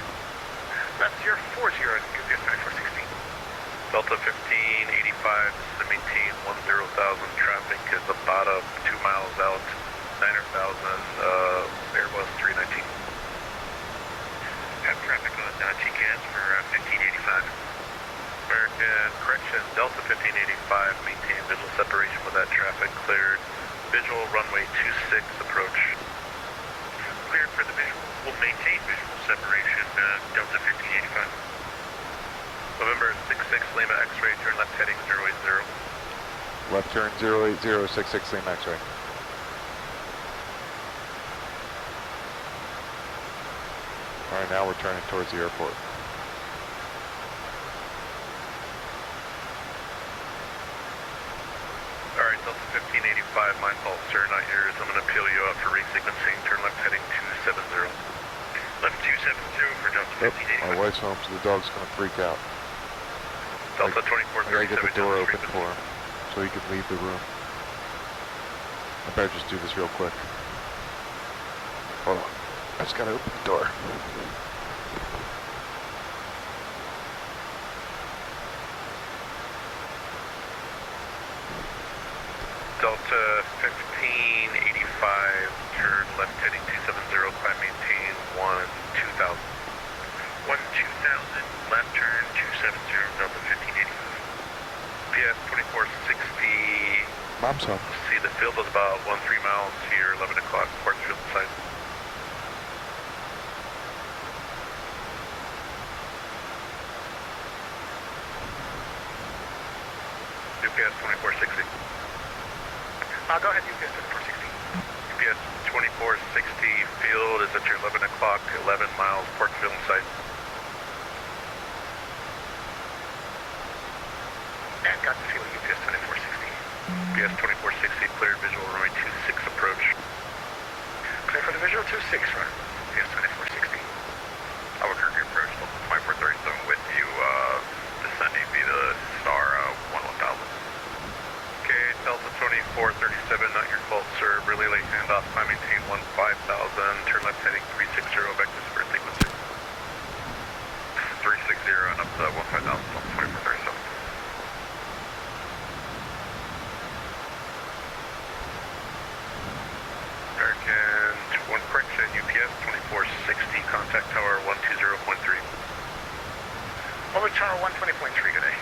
Left 040, UPS 2460. Delta 1585, to maintain 10,000, traffic is about 2 miles out, 9,000, Airbus 319. Have traffic on TCAS for 1585. American, correction, Delta 1585, maintain visual separation with that traffic, cleared, visual runway 26 approach. Cleared for the visual, will maintain visual separation, Delta 1585. November 66 Lima X-ray, turn left heading 080. Left turn 080, 66 Lima X-ray. Alright, now we're turning towards the airport. Alright, Delta 1585, my fault, sir, not yours. I'm going to peel you out for resequencing. Turn left heading 270. Left 270 for Delta 1585. My wife's home, so the dog's gonna freak out. Delta I gotta 2437. get the door open for him, so he can leave the room. I better just do this real quick. Hold on. I just gotta open the door. Delta 1585, turn left heading 270, climb maintain 12000. 12000, left turn 270, Delta 1585. PS 2460. Mom's home. See, the field is about 13 miles here, 11 o'clock, Port Field side. UPS 2460. Go ahead, UPS 2460. UPS 2460, field is at your 11 o'clock, 11 miles, Port Field side. And got the field, UPS 2460. UPS 2460, cleared visual, runway 26 approach. Clear for the visual 26, right? UPS 2460. Albuquerque approach, local 2437 with you, descending via the star 1000. Okay, Delta 2437, not your fault, sir. Relay late handoff, climb maintain 15,000, turn left heading 360, back to spur sequencer. 360 and up to 15,000, Delta 2437. American 1 correction, UPS 2460, contact tower 120.3. Over tower 120.3 today.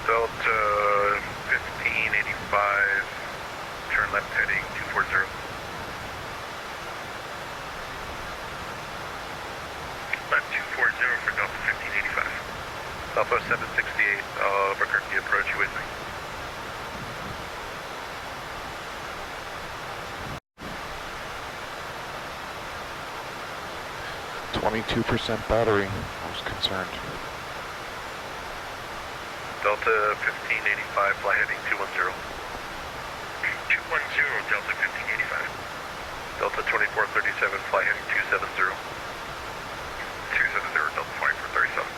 Delta 1585, turn left heading 240. Left 240 for Delta 1585. Southwest 768, Albuquerque approach, you with me? %, battery. I was concerned. Delta 1585, fly heading 210. 210, Delta 1585. Delta 2437, fly heading 270. 270, Delta 2437.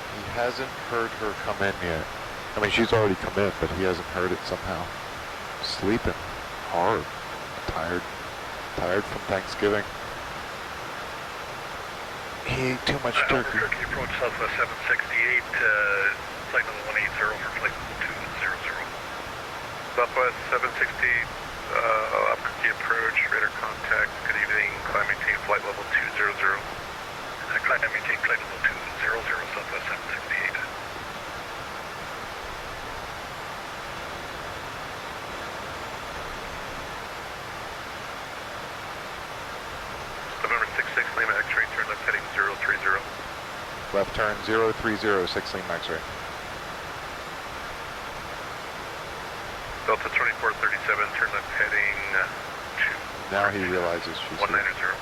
He hasn't heard her come in yet. I mean, she's already come in, but he hasn't heard it somehow. Sleeping hard. Tired. Tired from Thanksgiving. He ate too much turkey. Albuquerque approach Southwest 768, flight level 180 for flight level 200. Southwest 768, Albuquerque approach, radar contact, good evening, climb maintain flight level 200. Climb maintain flight level 200, Southwest 768. November 66, Lima X-ray, turn left heading 030. Left turn 030, 6 Lima X-ray. Delta 2437, turn left heading 2. Now he realizes she's 190. here.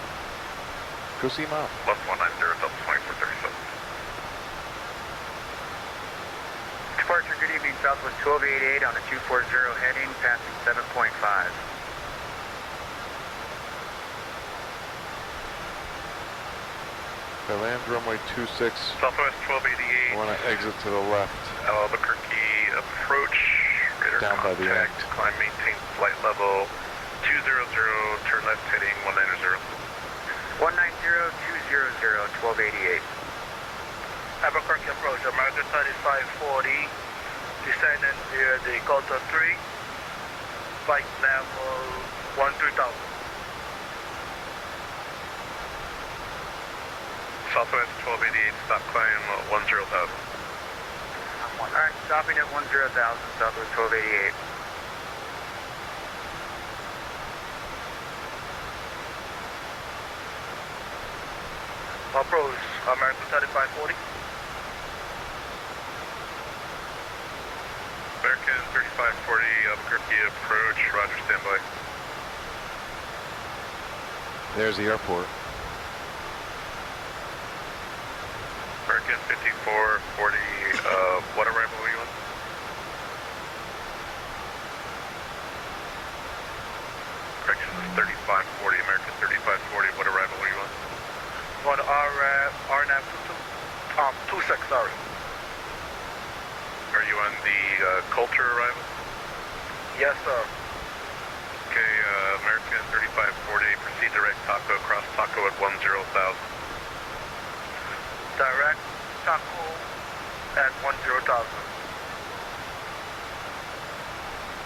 Go see Mom. Left 190, Delta 2437. Departure, good evening, Southwest 1288 on a 240 heading, passing 7.5. I land runway 26. Southwest 1288. I want to exit to the left. Albuquerque approach. Radar Down by the contact. end. Climb maintain flight level 200. Turn left heading 190. 190-200, 1288. Albuquerque approach, American 3540, descending near the Delta 3, flight level 13,000. Southwest 1288, stop climb 10,000. Alright, stopping at 10,000, Southwest 1288. Approach American 3540. American 3540, Albuquerque approach, roger, standby. There's the airport. American 5440, what arrival were you on? Correction is 3540, American 3540, what arrival were you on? On RNAV 26, sorry. Are you on the Coulter arrival? Yes, sir. Okay, American 3540, proceed direct Taco, cross Taco at 10,000. Direct Taco at 10,000.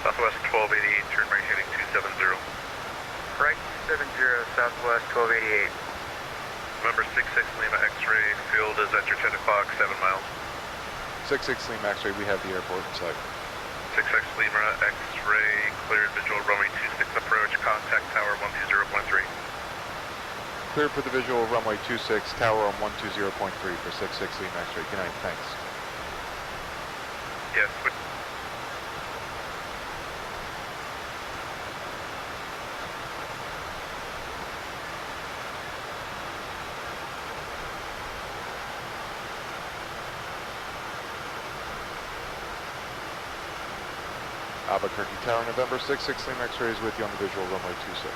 Southwest 1288, turn right heading 270. Right 70, Southwest 1288. Number 66 Lima X-ray, field is at your 10 o'clock, 7 miles. 66 Lima X-ray, we have the airport in sight. 66 Lima X-ray, cleared visual runway 26 approach, contact tower 120.3. Cleared for the visual runway 26, tower on 120.3 for 66 Lima X-ray. Good night, thanks. Yes, but Albuquerque Tower, November 66 Lima X-ray is with you on the visual runway 26.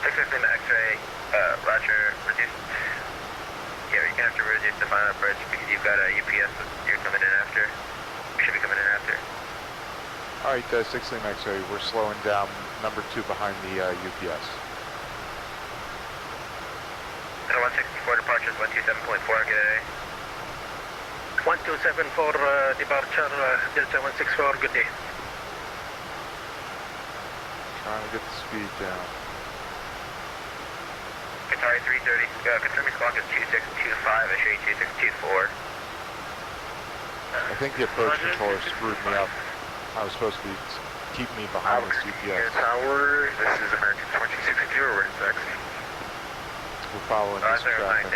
66 Lima X-ray, roger, reduce. Yeah, you're gonna have to reduce the final approach because you've got a UPS you're coming in after. You should be coming in after. All right, 6 Lima X-ray, we're slowing down number 2 behind the UPS. And 164 departures, 127.4, good day. 1274 departure, Delta 164, good day. Trying to get the speed down. Qatari 330, confirm your clock is 2625, I show you 2624. I think the approach controller screwed me up. I was supposed to be keeping me behind this UPS. Tower, this is American 2660, we're in taxi. We're following this traffic.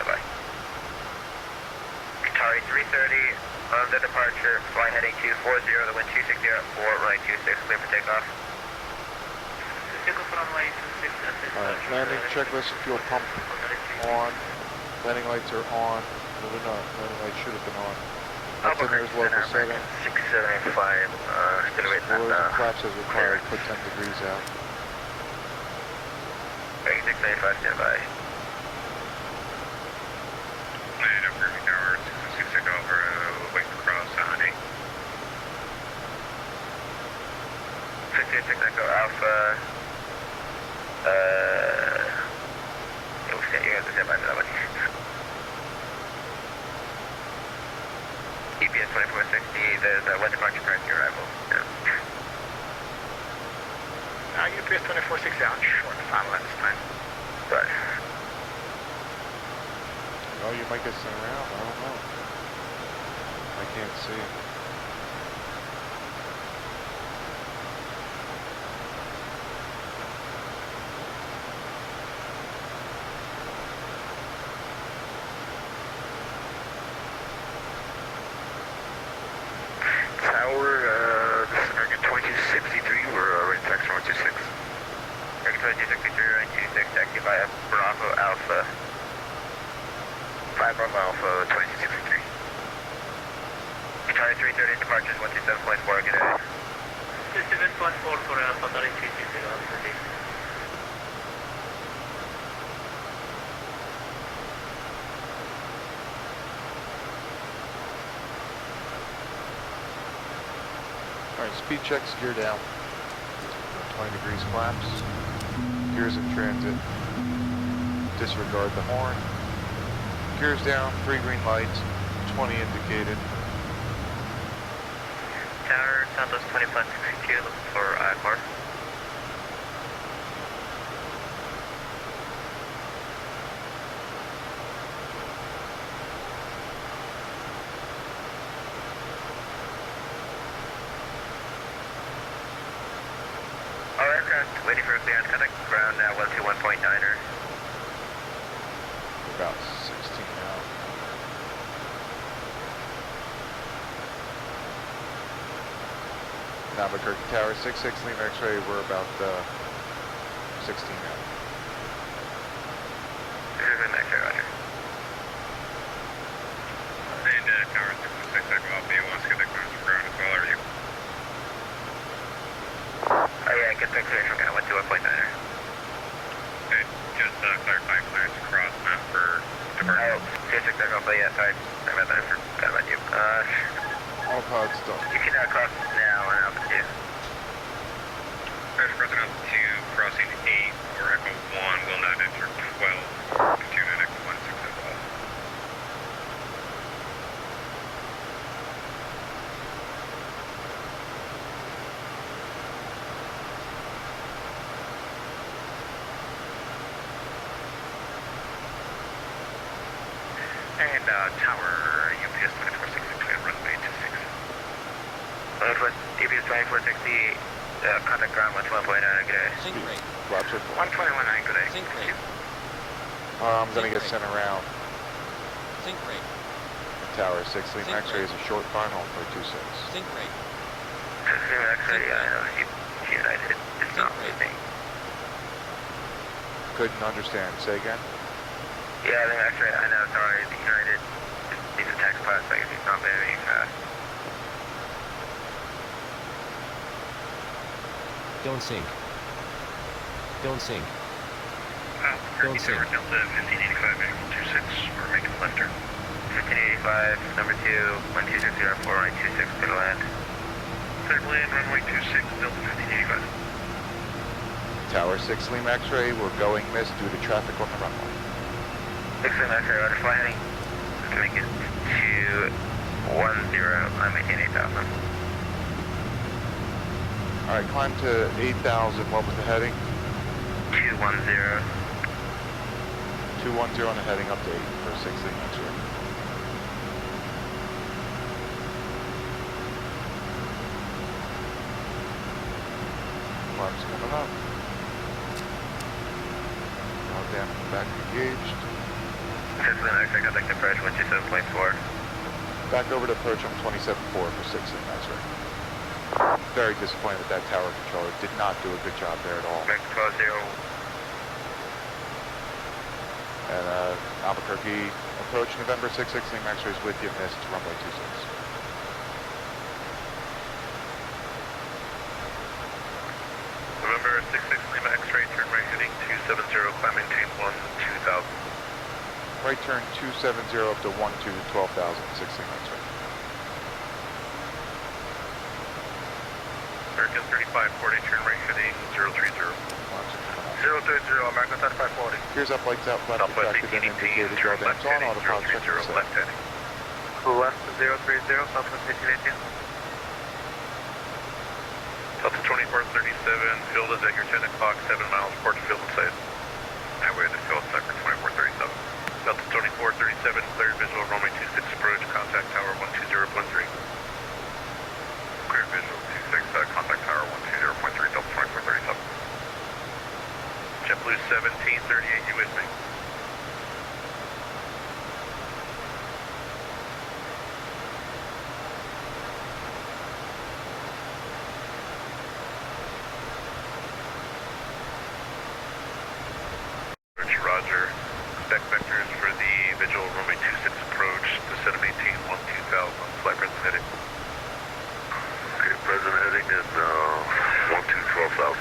Qatari 330, on the departure, flight heading 240, the wind 260 at 4, runway 26, clear for takeoff. Alright, landing checklist, fuel pump on, landing lights are on. No, they're not. Landing lights should have been on. Altimeter's local setting. 675, still waiting on Spoilers and flaps as required, put 10 degrees out. 695, stand by. Land Albuquerque Tower 666 over, wait for cross on 8. 686 Echo Alpha. You guys are stand by for that one. EPS 2460, there's a one departure prior to your arrival. UPS 2460 on short, final at this time. Sorry. Oh, you might get sent around. I don't know. I can't see it. Tower, this is American 2263, we're in taxi 126. American 2263, right 26, taxi via Bravo Alpha. 5 Bravo Alpha, 2263. Qatari 330, departures 127.4, good day. 27.4 for Qatari 330, Alpha day. Alright, speed checks, gear down. 20 degrees flaps. Gears in transit. Disregard the horn. Gears down, 3 green lights, 20 indicated. Tower, Southwest 2562, looking for I-4. All aircraft waiting for a clear on contact ground now 121.9er. about 16 now. Albuquerque Tower 66, Lima X-ray, we're about 16 now. X-ray, roger. And Tower 66, Echo Alpha, you want to get that clearance from ground as well, are you? Oh yeah, get the clearance from ground, 121.9. Okay, just clarify clearance across, not for departure. Oh, 66 Echo Alpha, yeah, sorry about that, I forgot about you. All pods done. You can cross now on Alpha 2. First crossing Alpha 2, crossing 8, or Echo 1, will not enter 12. Continue to Echo 1, 6 as well. And tower UPS 2460 and runway 26. UPS 2460, contact ground 121.9, good day. Sync rate. Roger. 121.9, good day. Sync rate. I'm gonna get sent around. Sync rate. Tower 6, Lima X-ray is a short final for 26. Sync rate. X-ray, yeah, I know, United, it's not anything. Couldn't understand. Say again? Yeah, I think X-ray, I know, sorry, the United, these attacks class, I guess it's not moving fast. Don't sync. Don't sync. Don't sync. Delta 1585, Echo 26, we're making a left turn. 1585, number 2, 1260, runway 26, clear to land. Clear to land, runway 26, Delta 1585. Tower 6, Lima X-ray, we're going missed due to traffic on the runway. 6 Lima X-ray, order fly heading. Let's make it 210, I'm making 8,000. Alright, climb to 8,000, what was the heading? 210. 210 on the heading, update for 6 Lima X-ray. Climb's coming up. Now down in the back engaged. 6 Lima X-ray, contact approach 127.4. Back over to approach on 27.4 for 6 Lima X-ray. Very disappointed with that tower controller. Did not do a good job there at all. Max 12-0. And Albuquerque approach November 6, 6 Lima X-ray is with you, missed runway 26. November 66 Lima X-ray, turn right heading 270, climb maintain 12,000. Right turn 270 up to 12, 12,000, 6 Lima X-ray. American 3540, turn right heading 030. 030, American 3540. Here's up, lights out, left Southwest retracted and 1818, indicated, turn drawdowns left on, heading autopilot check 030, left heading. Left 030, Southwest 1818. Delta 2437, field is at your 10 o'clock, 7 miles, port to field inside. Highway to field site for 2437. Delta 2437, cleared visual, runway 26 approach, contact tower 120.3. Cleared visual 26, contact tower 120.3, Delta 2437. JetBlue 1738, you with me? Roger. Spec vectors for the visual runway 26 approach, descend and maintain 12,000, flight present heading. Okay, present heading is 12,000.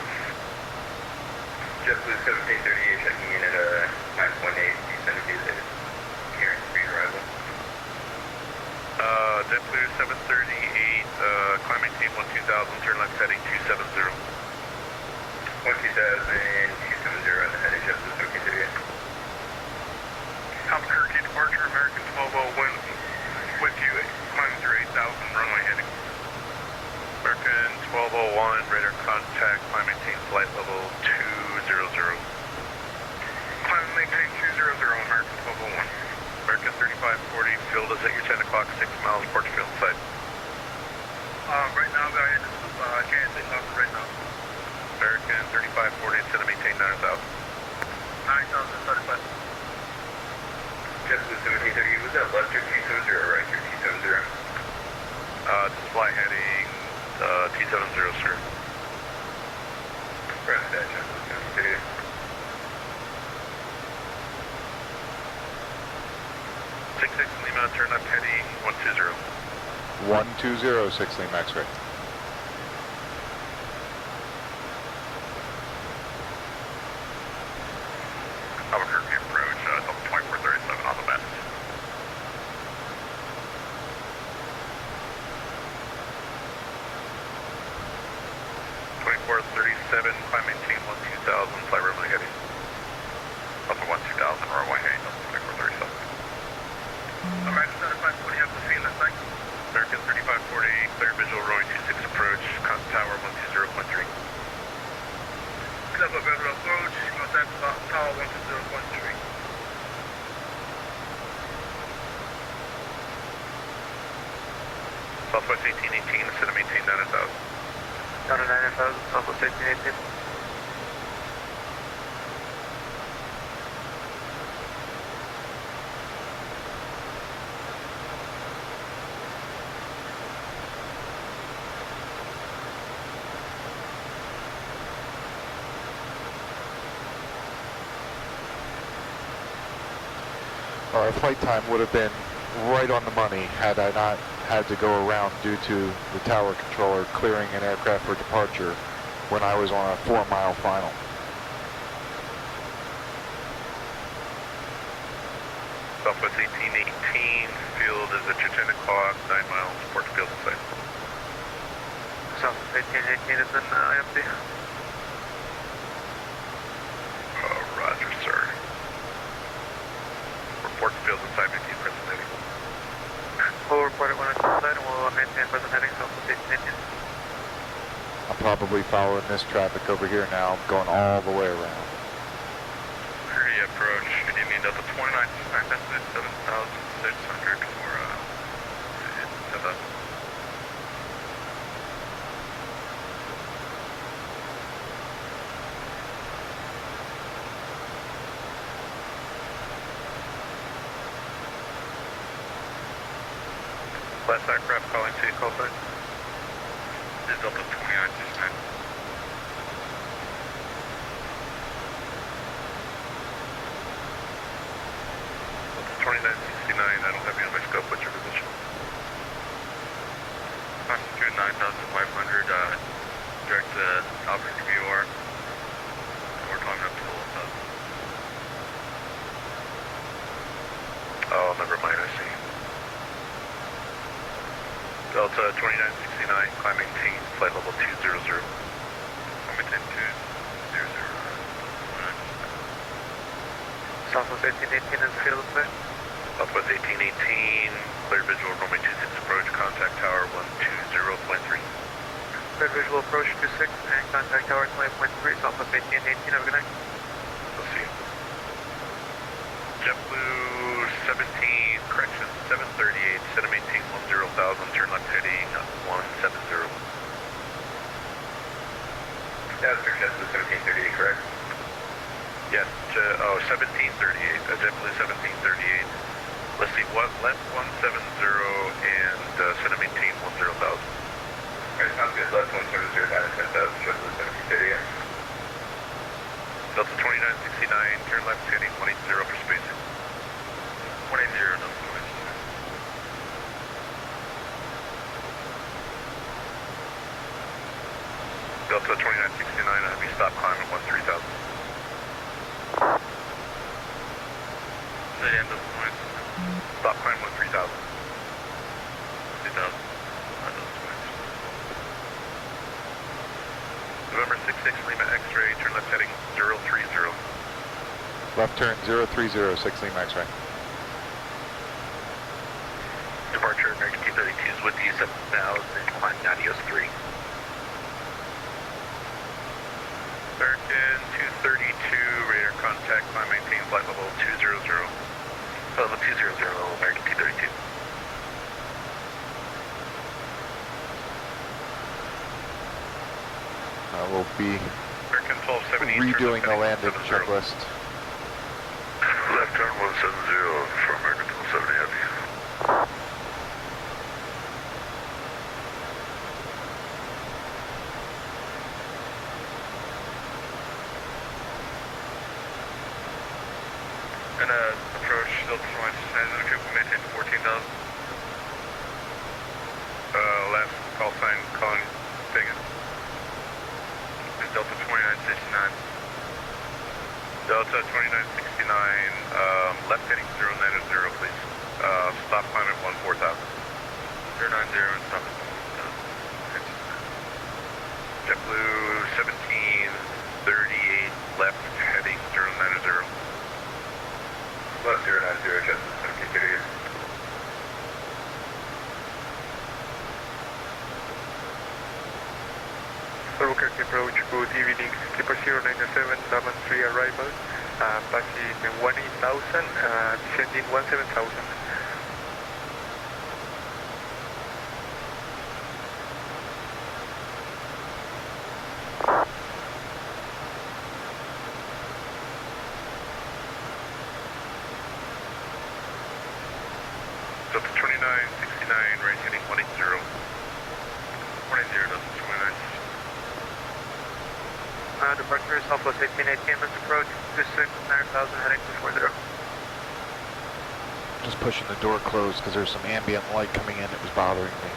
JetBlue 1738, checking in at Mach 18, descend and maintain. Here, speed arrival. JetBlue 738, climb maintain 12,000, turn left heading 270. 120, 270 on the heading, JetBlue 1738. Albuquerque departure, American 1201, with you, climb through 8,000, runway heading. American 1201, radar contact, climb maintain flight level 200. Climb maintain 200, American 1201. American 3540, field is at your 10 o'clock, 6 miles, port to field site. Right now, guys, can't take off right now. American 3540, descend and maintain 9,000. 9,035. Six Lima, turn left heading 120. 120, 6 Lima X-ray. Albuquerque approach, double 2437 on the west. Climb maintain 12000, fly runway heading. Up to 12000, runway heading, up to 2437. American 3540, have the field at night. American 3540, clear visual, runway 26 approach, contact tower 120.3. Clear visual approach, contact tower 120.3. Southwest 1818, instead of maintain 9000. Down to 9000, Southwest 1818. Our flight time would have been right on the money had I not had to go around due to the tower controller clearing an aircraft for departure when I was on a 4-mile final. Southwest 1818, field is at your 10 o'clock, 9 miles, port field in sight. Southwest 1818 is in IMC. Roger, sir. Report field inside, maintain present heading. We'll report it when it's inside and we'll maintain present heading, Southwest 1818. I'm probably following this traffic over here now, going all the way around. Pretty approach, and you mean Delta 29, that's at 7,600 for, Delta. Last aircraft calling to call sign. This is Delta 29, this time. Delta 2969, I don't have you on my scope. What's your position? Constitute 9,500, direct to Albuquerque VOR. And we're climbing up to the 1,000. Oh, never mind, I see. Delta 2969, climb maintain, flight level 200. Climb maintain 200. Southwest 1818 is the field of play. Southwest 1818, clear visual, runway 26 approach, contact tower 120.3. Clear visual approach 26 and contact tower 20.3, Southwest 1818, have a good night. We'll see. JetBlue 17, correction 738, set a maintain 10,000, turn left heading 170. That was successful 1738, correct? Yes, 1738, JetBlue 1738. Let's see, what, left 170 and set a maintain 10,000. Alright, sounds good, left 170, JetBlue 1738. Delta 2969, turn left heading 180 for spacing. 180, no noise. Delta 2969, I have you stop climb at 13,000. The end of the noise. Stop climb 13,000. 3,000. November 66 Lima X-ray, turn left heading 030. Left turn 030, 6 Lima X-ray. Departure American 232s with you 7,000, climb 90 3. American 232, radar contact, climb maintain flight level 200. Level 200, American 232. We'll be American 1270, redoing the landing checklist. Left turn 170 for American 1270 Heavy. And approach Delta 2969, if you maintain 14,000. Last call sign calling Vegas. Is Delta 2969. Delta 2969, left heading 090, please. Stop climb at 14,000. 090 and stop at 14,000. JetBlue 1738, left heading 090. Left 090, JetBlue 1738. Albuquerque approach, good evening, Clipper 097, Daman 3 arrival, passing 18,000, descending 17,000. Delta 2969, right heading 180. 180, Delta 29. Departure Southwest 18 campus approach, 9,000 heading to 40. Just pushing the door closed because there's some ambient light coming in. It was bothering me.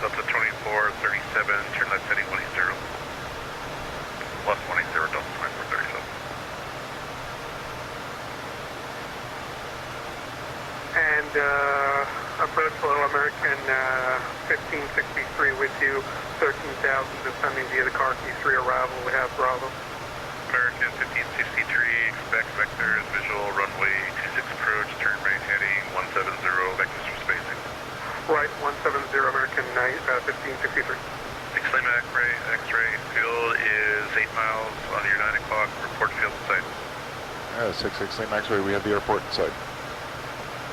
Delta 2437, turn left heading 180. Plus 180, Delta 2437. And approach Little American 1563 with you, 13,000 descending via the car key 3 arrival, we have Bravo. American 1563, expect vectors, visual runway 26 approach, turn right heading 170, vectors from spacing. Right, 170 American 1563. 6 Lima X-ray, field is 8 miles on your 9 o'clock, report field in sight. 66 Lima X-ray, we have the airport in sight.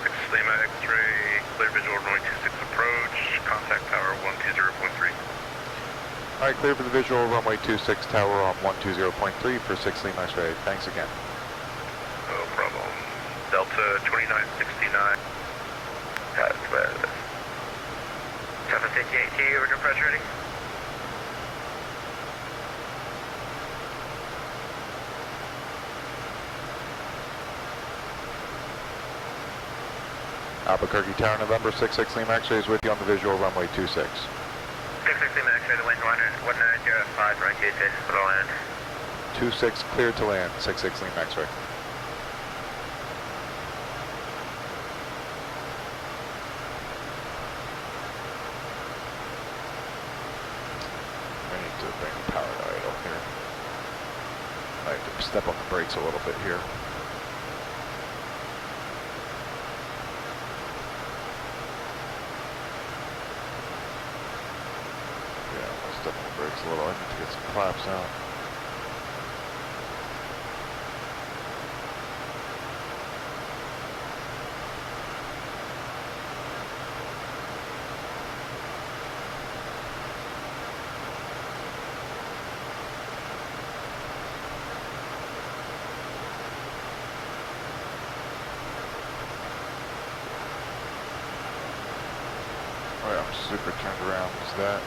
6 Lima X-ray, clear visual runway 26 approach, contact tower 120.3. All right, clear for the visual runway 26 tower on 120.3 for 6 Lima X-ray. Thanks again. No problem. Delta 2969. That's bad. Delta 58, can you order pressure ready? Albuquerque Tower, November 66 Lima X-ray is with you on the visual runway 26. 66 Lima X-ray, the wind 190.5, right 26, for the land. 26 cleared to land, 66 Lima X-ray. I need to bring the power to idle here. I have to step on the brakes a little bit here. Step on the brakes a little. I need to get some flaps out. Oh yeah, I'm super turned around. Is that?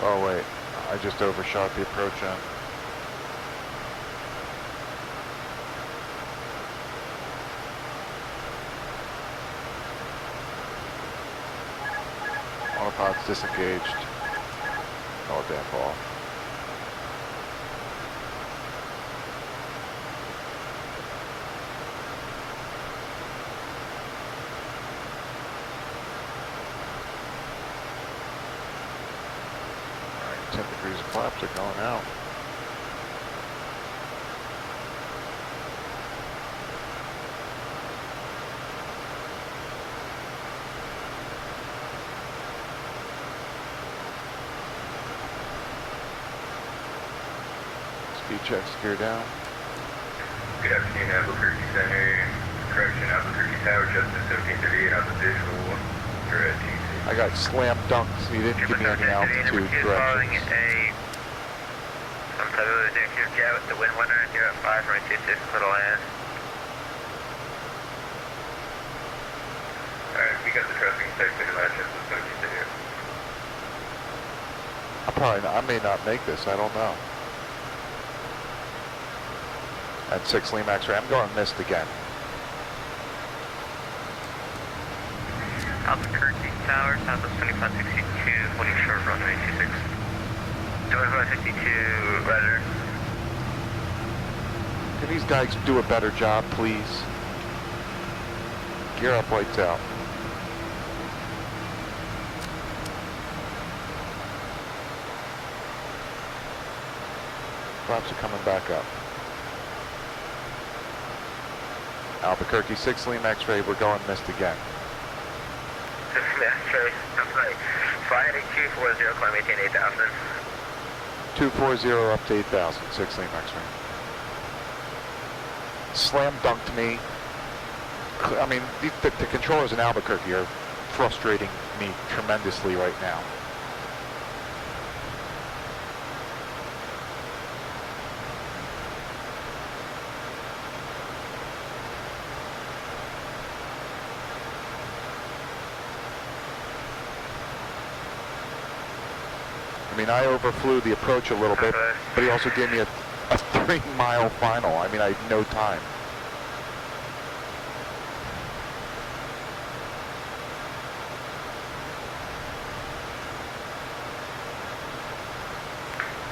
Oh wait, I just overshot the approach end. Monopod's disengaged. Oh damn ball. Alright, 10 degrees of flaps are going out. Speed checks, gear down. Good afternoon, Albuquerque Center. Correction, Albuquerque Tower, Justice 1738 on the visual. You're at TC. I got slam dunked, so you didn't give me any altitude Following directions. some type of negative jet with the wind 190 at 5 right 26 little land. Alright, we got the trusting section of Justice 1738. I may not make this, I don't know. At 6 Lima X-ray, I'm going missed again. Albuquerque Tower, Southwest 2562, holding short runway 26. 2562, roger. Can these guys do a better job, please? Gear up, lights out. Flaps are coming back up. Albuquerque 6 Lima X-ray, we're going missed again. 6 Lima X-ray, that's right. Fly heading 240, climb maintain 8000. 240 up to 8,000, 6 Lima X-ray. Slam dunked me. I mean, the controllers in Albuquerque are frustrating me tremendously right now. I mean, I overflew the approach a little bit, but he also gave me a 3-mile final. I mean, I had no time.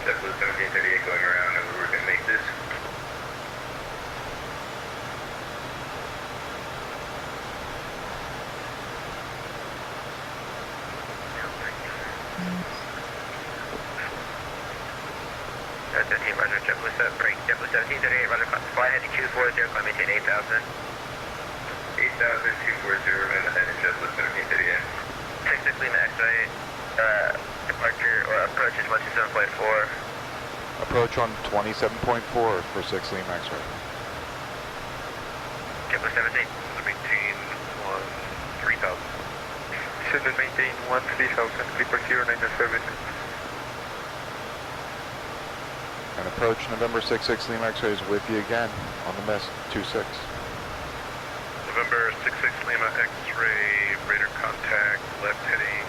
JetBlue 1738 going around, and we're going to make this. Roger, JetBlue 7, break, JetBlue 1738, roger, fly heading 240, climb maintain 8000. 8000, 240, and then JetBlue 1738. 6 Lima X-ray, departure, or approach is 127.4. Approach on 27.4 for 6 Lima X-ray. JetBlue 17. Maintain 13,000. Should maintain 13,000, Clipper 097. And approach November 66 Lima X-ray is with you again on the mist, 26. November 66 Lima X-ray, radar contact, left heading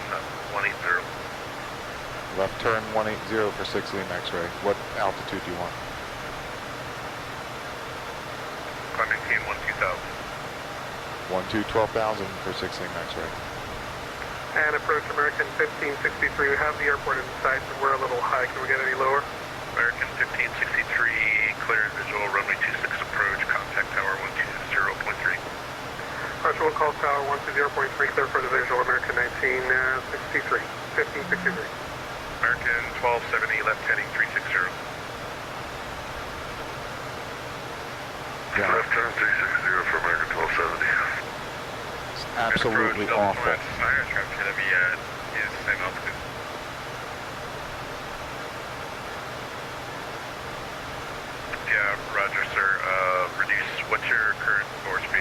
180. Left turn 180 for 6 Lima X-ray. What altitude do you want? Climb maintain 12,000. 12,000 for 6 Lima X-ray. And approach American 1563. We have the airport in sight, but we're a little high. Can we get any lower? American 1563, clear and visual, runway 26 approach, contact tower 120.3. Roger, we'll call tower 120.3, clear for the visual, American 1963, 1563. American 1270, left heading 360. Yeah. Left turn 360 for American 1270. It's absolutely awful. Irish traffic going to be at his same altitude. Yeah, roger, sir. Reduce, what's your current forward speed?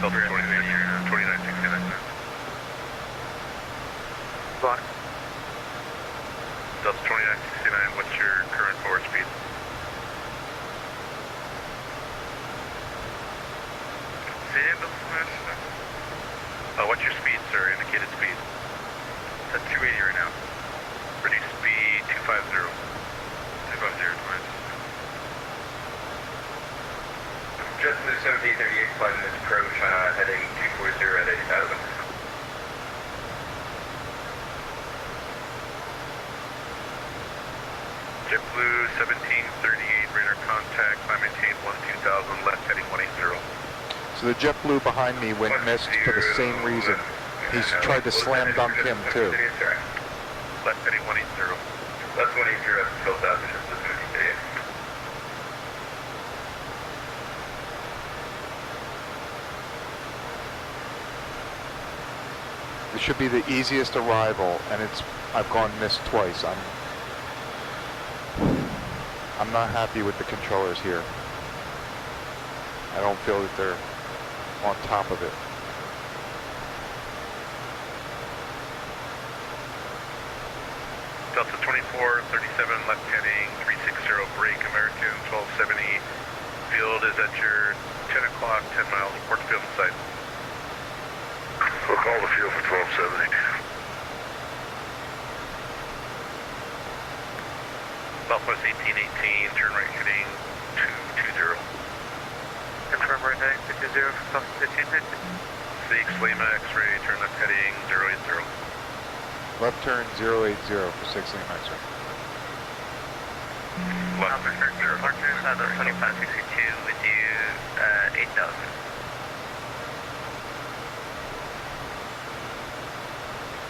Delta 2969. Block. Delta 2969, what's your current forward speed? What's your speed, sir? Indicated speed. It's at 280 right now. Reduce speed 250. 250, twice. JetBlue 1738, flight this approach, heading 240 at 80,000. JetBlue 1738, radar contact, climb maintain 12,000, left heading 180. So the JetBlue behind me went missed for the same reason. He's tried to slam dunk him too. Left heading 180. Left 180 at 12,000, JetBlue 1738. This should be the easiest arrival, and I've gone missed twice. I'm not happy with the controllers here. I don't feel that they're on top of it. Delta 2437, left heading 360, break, American 1270. Field is at your 10 o'clock, 10 miles, report to field in sight. We'll call the field for 1270. Southwest 1818, turn right heading 220. Confirm right heading 220 for Southwest 1818. 6 Lima X-ray, turn left heading 080. Left turn 080 for 6 Lima X-ray. Left turn 0. Southwest 2562 with you, 8,000.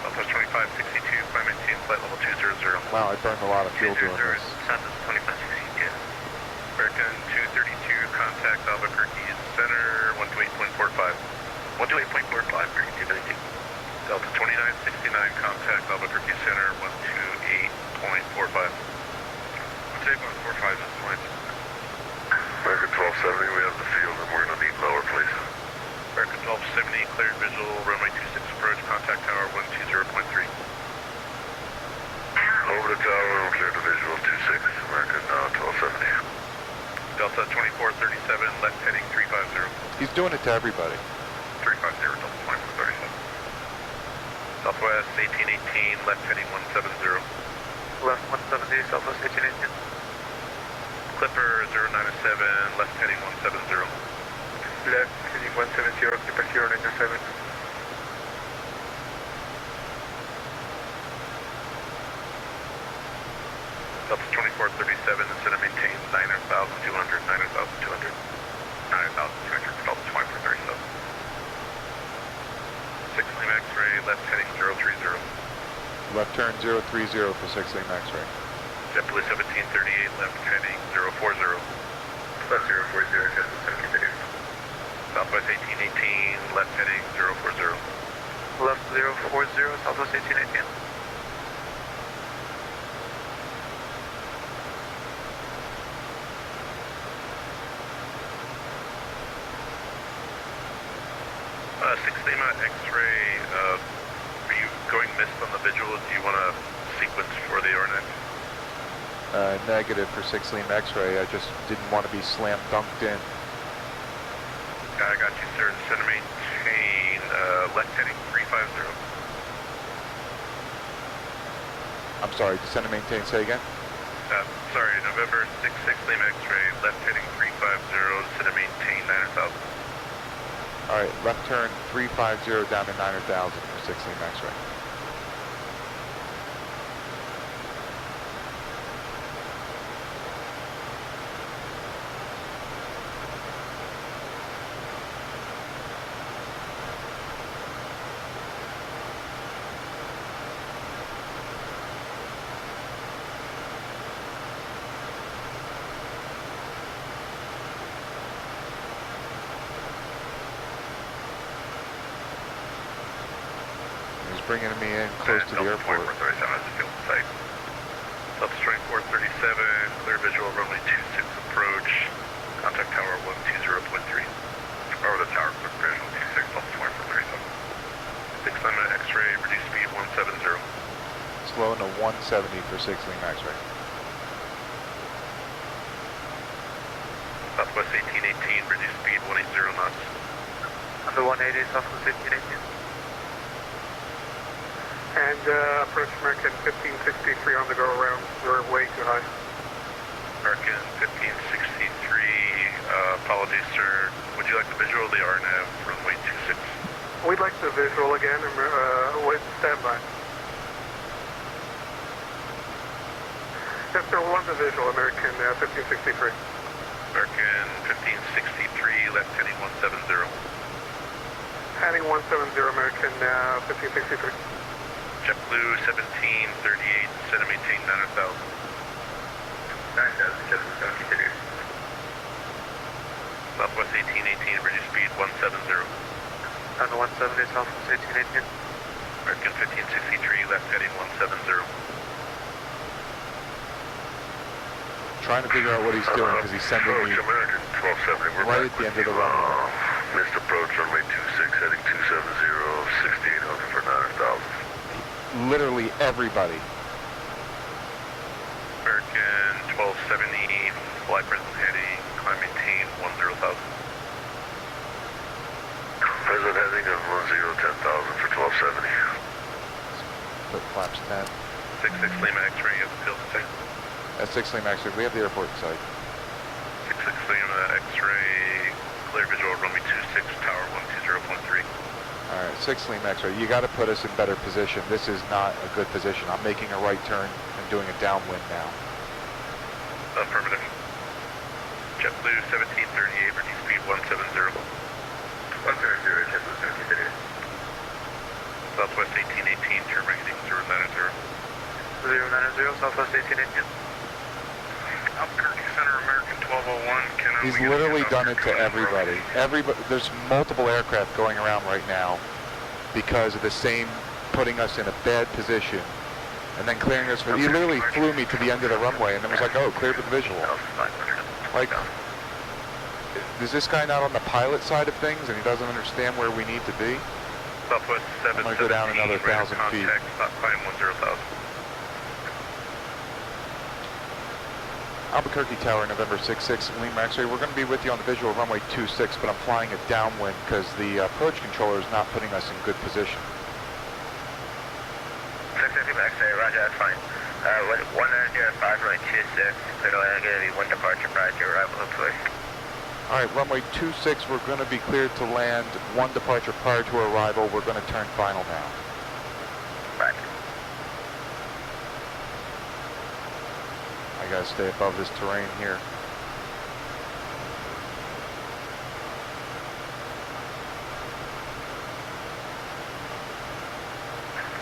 Southwest 2562, climb maintain flight level 200. Wow, I burned a lot of fuel doing this. Southwest 2562. American 232, contact Albuquerque Center, 128.45. 128.45, American 232. Delta 2969, contact Albuquerque Center, 128.45. 128.45 is fine. American 1270, we have the field and we're going to need lower, please. American 1270, cleared visual, runway 26 approach, contact tower 120.3. Over the tower, we'll clear the visual 26, American 1270. Delta 2437, left heading 350. He's doing it to everybody. 350, Delta 2437. Southwest 1818, left heading 170. Left 170, Southwest 1818. Clipper 097, left heading 170. Left heading 170, Clipper 097. Delta 2437, instead of maintain 9,200, 9,200. 9,200 for Delta 2437. 6 Lima X-ray, left heading 030. Left turn 030 for 6 Lima X-ray. JetBlue 1738, left heading 040. Left 040, Southwest 1738. Southwest 1818, left heading 040. Left 040, Southwest 1818. Uh, 6 Lima X-ray, are you going missed on the visual? Do you want to sequence for the RNX? Negative for 6 Lima X-ray. I just didn't want to be slam dunked in. I got you, sir. Center maintain, left heading 350. I'm sorry, descend and maintain, say again? Sorry, November 6 Lima X-ray, left heading 350, center maintain 9,000. Alright, left turn 350 down to 9,000 for 6 Lima X-ray. Bringing me in close to the airport. 2437 is the field site. Delta 2437, clear visual, runway 26 approach, contact tower 120.3. Over the tower, clear visual 26, Delta 2437. 6 Lima X-ray, reduce speed 170. Slowing to 170 for 6 Lima X-ray. Southwest 1818, reduce speed 180 knots. Under 180, Southwest 1818. And approach American 1563 on the go around. We're way too high. American 1563, apologies sir. Would you like the visual of the RNAV runway 26? We'd like the visual again. With standby. Yes, sir, we'll want the visual, American 1563. American 1563, left heading 170. Heading 170, American 1563. JetBlue 1738, center maintain 9,000. 9,000, JetBlue 1738. Southwest 1818, reduce speed 170. On the 170, Southwest 1818. American 1563, left heading 170. Trying to figure out what he's doing because he's sending me American 1270, we're right at the end of the runway. Missed approach, runway 26, heading 270, 6800 for 9,000. Literally everybody. American 1270, fly present heading, climb maintain 10,000. Present heading of 10,000 for 1270. Flip flaps 10. 66 Lima X-ray, you have the field to say. At 6 Lima X-ray, we have the airport in sight. 6 Lima X-ray, clear visual, runway 26, tower 120.3. Alright, 6 Lima X-ray, you gotta put us in better position. This is not a good position. I'm making a right turn and doing a downwind now. Affirmative. JetBlue 1738, reduce speed 170. 170, JetBlue 1738. Southwest 1818, turn right heading 090. 090, Southwest 1818. Albuquerque Center, American 1201, can He's literally done it to everybody. There's multiple aircraft going around right now because of the same putting us in a bad position and then clearing us for, he literally flew me to the end of the runway and then was like, oh, clear for the visual. Like, is this guy not on the pilot side of things and he doesn't understand where we need to be? Southwest 717, I'm going to go down another 1,000 feet. Stop climb 10,000. Albuquerque Tower, November 66, Lima X-ray. We're going to be with you on the visual runway 26, but I'm flying it downwind because the approach controller is not putting us in good position. 6 Lima X-ray, roger, that's fine. 190, 5 runway 26, clear to land, going to be 1 departure prior to arrival, hopefully. Alright, runway 26, we're going to be cleared to land. 1 departure prior to arrival. We're going to turn final now. Right. I gotta stay above this terrain here.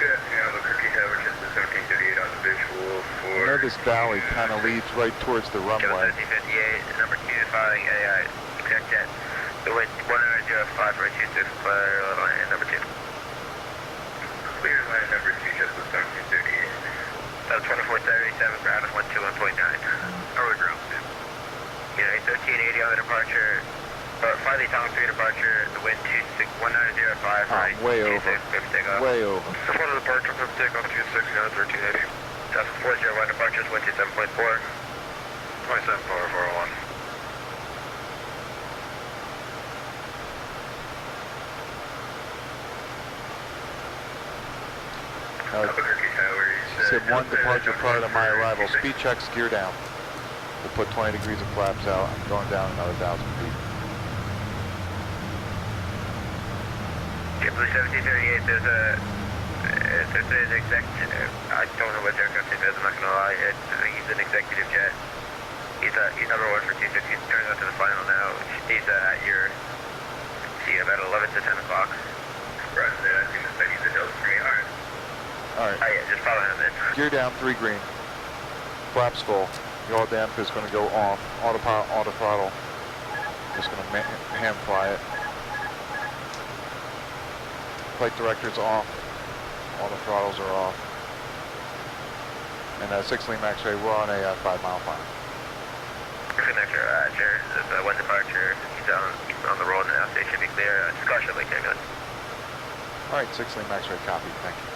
Good afternoon, Albuquerque Tower, JetBlue 1738 on the visual for... You know this valley kind of leads right towards the runway. 1758, number 2, following AI, exact jet. The wind 105 for 26, clear line number 2. Clear line number 2, JetBlue 1738. 2437, ground of 121.9. Early ground speed. Unit 1380 on the departure. Finally, Tom 3 departure, the wind 1905, right? Way over. Takeoff. Way over. Support of departure, 5 takeoff, 26, unit 1380. Delta 401 departures, 127.4. 27.401. Albuquerque Tower. Said 1 departure prior to my arrival. Speed checks, gear down. We'll put 20 degrees of flaps out. I'm going down another 1,000 feet. JetBlue 1738, there's an executive, I don't know what the aircraft name is, I'm not going to lie. He's an executive jet. He's number 1 for 250. He's turning out to the final now. He's at your seat about 11 to 10 o'clock. Right, I think he's a Delta 3, alright. Alright. Oh yeah, just follow him in. Gear down, 3 green. Flaps full. Yaw damp is going to go off. Autopilot, auto throttle. Just going to hand fly it. Flight director's off. All the throttles are off. And 6 Lima X-ray, we're on a 5-mile final. Connector, sure. There's 1 departure. He's on the roll now, so he should be clear. Just caution like ambulance. Alright, 6 Lima X-ray, copy. Thank you.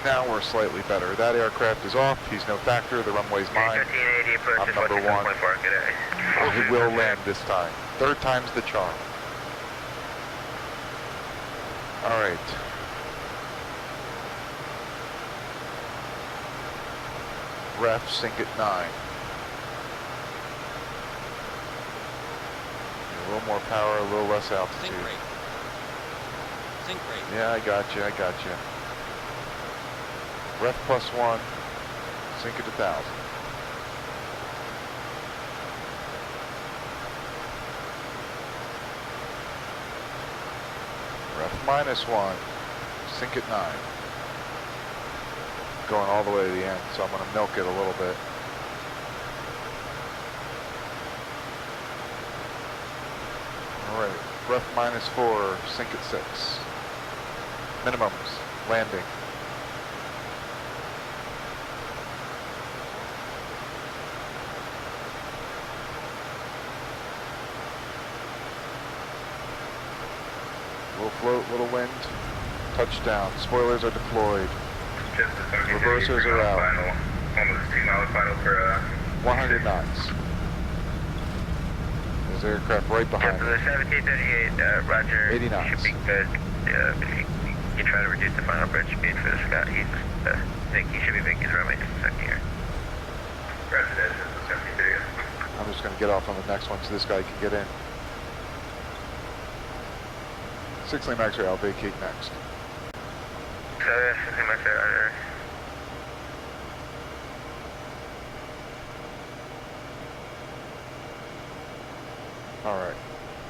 Now we're slightly better. That aircraft is off. He's no factor. The runway's mine. 1380, approach I'm is number 1. 161.4. Good day. He will land this time. 3rd time's the charm. Alright. Ref, sink at 9. A little more power, a little less altitude. Sink rate. Sink rate. Yeah, I got you. Ref +1, sink at 1,000. Ref -1, sink at 9. Going all the way to the end, so I'm going to milk it a little bit. Alright, ref -4, sink at 6. Minimums, landing. Little float, little wind, touchdown. Spoilers are deployed. Reversers are out. Almost 2-mile final for 100 knots. There's aircraft right behind JetBlue us. 1738, roger. 80 knots. Should be good. You try to reduce the final bridge speed for the Scott. He should be making his runway to the second here. Roger that, 1730. I'm just going to get off on the next one so this guy can get in. 6 lane X-ray, I'll vacate next. So, 6 lane X-ray, Roger. Alright.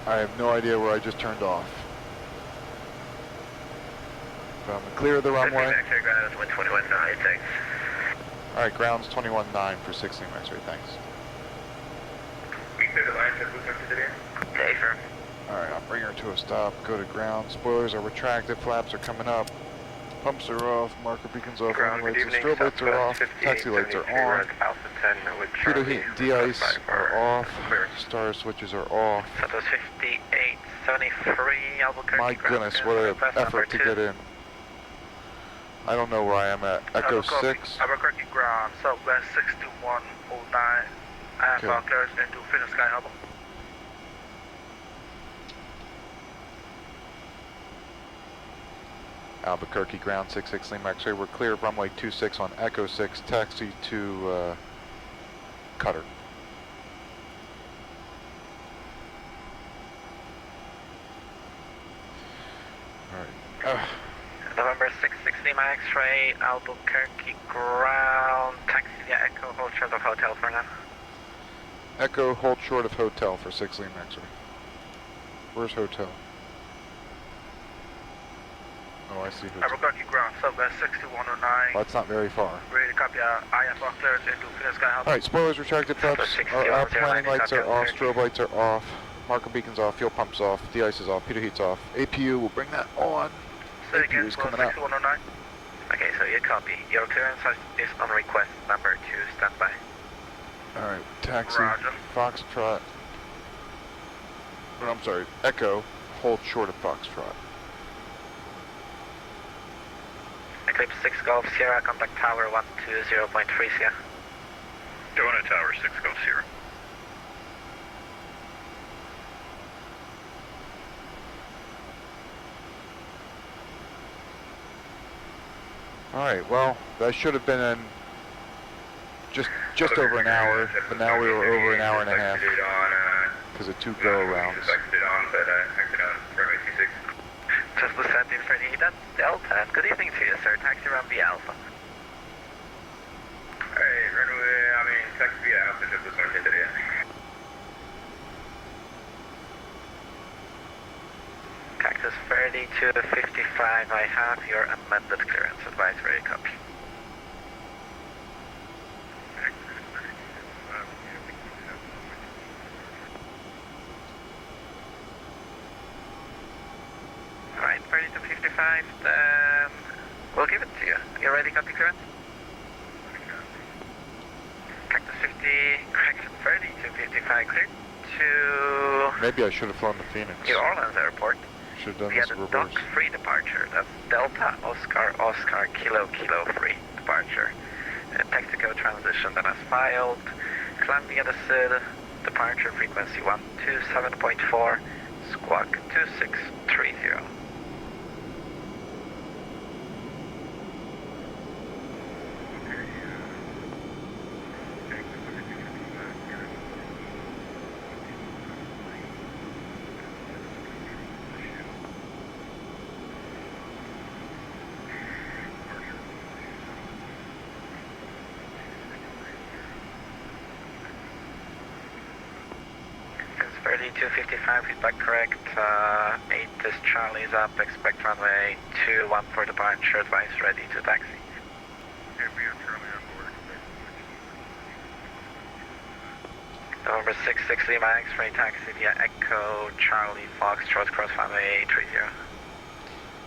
I have no idea where I just turned off. But I'm clear of the runway. X-ray ground is 121.9, thanks. Alright, ground's 21.9 for 6 lane X-ray, thanks. We clear the line, check with today. Okay, firm. Alright, I'll bring her to a stop, go to ground. Spoilers are retracted, flaps are coming up. Pumps are off, marker beacons off, Ground, lights, good and evening, strobe lights are off, taxi lights are on. Alpha 10 with Heater heat and de-ice are off, star switches are off. Southwest 5873, Albuquerque. My goodness, what an effort to get in. I don't know where I am at. Echo 6. Albuquerque ground, Southwest 6109. I have Okay. clearance into Finish Sky Hubble. Albuquerque ground 66 Lima X-ray. We're clear of runway 26 on Echo 6. Taxi to Cutter. Alright. November 660 Lima X-ray, Albuquerque ground, taxi via Echo, hold short of hotel for now. Echo, hold short of hotel for 6 Lima X-ray. Where's hotel? Oh, I see hotel. Albuquerque ground, Southwest 6109. Well, that's not very far. Ready to copy IFR clearance into Finish Sky Hubble. Alright, spoilers retracted, flaps are up, planning lights are off, strobe lights are off, marker beacons off, fuel pumps off, de-ice is off, Peter heat's off. APU, we'll bring that on. Say APU again, is coming up. 6109. Okay, so you copy. Your clearance is on request number 2, stand by. Alright, taxi, Roger. Foxtrot. Oh, I'm sorry, Echo, hold short of Foxtrot. Eclipse 6 Golf Sierra, contact tower 120.3 Sierra. Donut Tower 6 Golf Sierra. Alright, well, that should have been in just over an hour, but now we were over an hour and a half because of 2 go-arounds. Just descending for the that's Delta. Good evening to you, sir. Taxi around the Alpha. Hey, runway, taxi via Alpha, just this one today. Cactus 3255, I have your amended clearance. Advisory copy. Alright, 3255, then we'll give it to you. You ready, copy clearance? Cactus 50, correction 3255, clear to Maybe I should have flown to Phoenix. New Orleans Airport. Should have done We this had in a reverse. dock-free departure. That's Delta Oscar Oscar Kilo Kilo free departure. Texaco transition then as filed. Climb via the SID. Departure frequency 127.4. Squawk 2630. It's 3255, feedback correct. 8 is Charlie's up. Expect runway 21 for departure. Advice ready to taxi. Okay, we have Charlie on board. November 66 Lima X-ray taxi via Echo Charlie Foxtrot cross runway 30.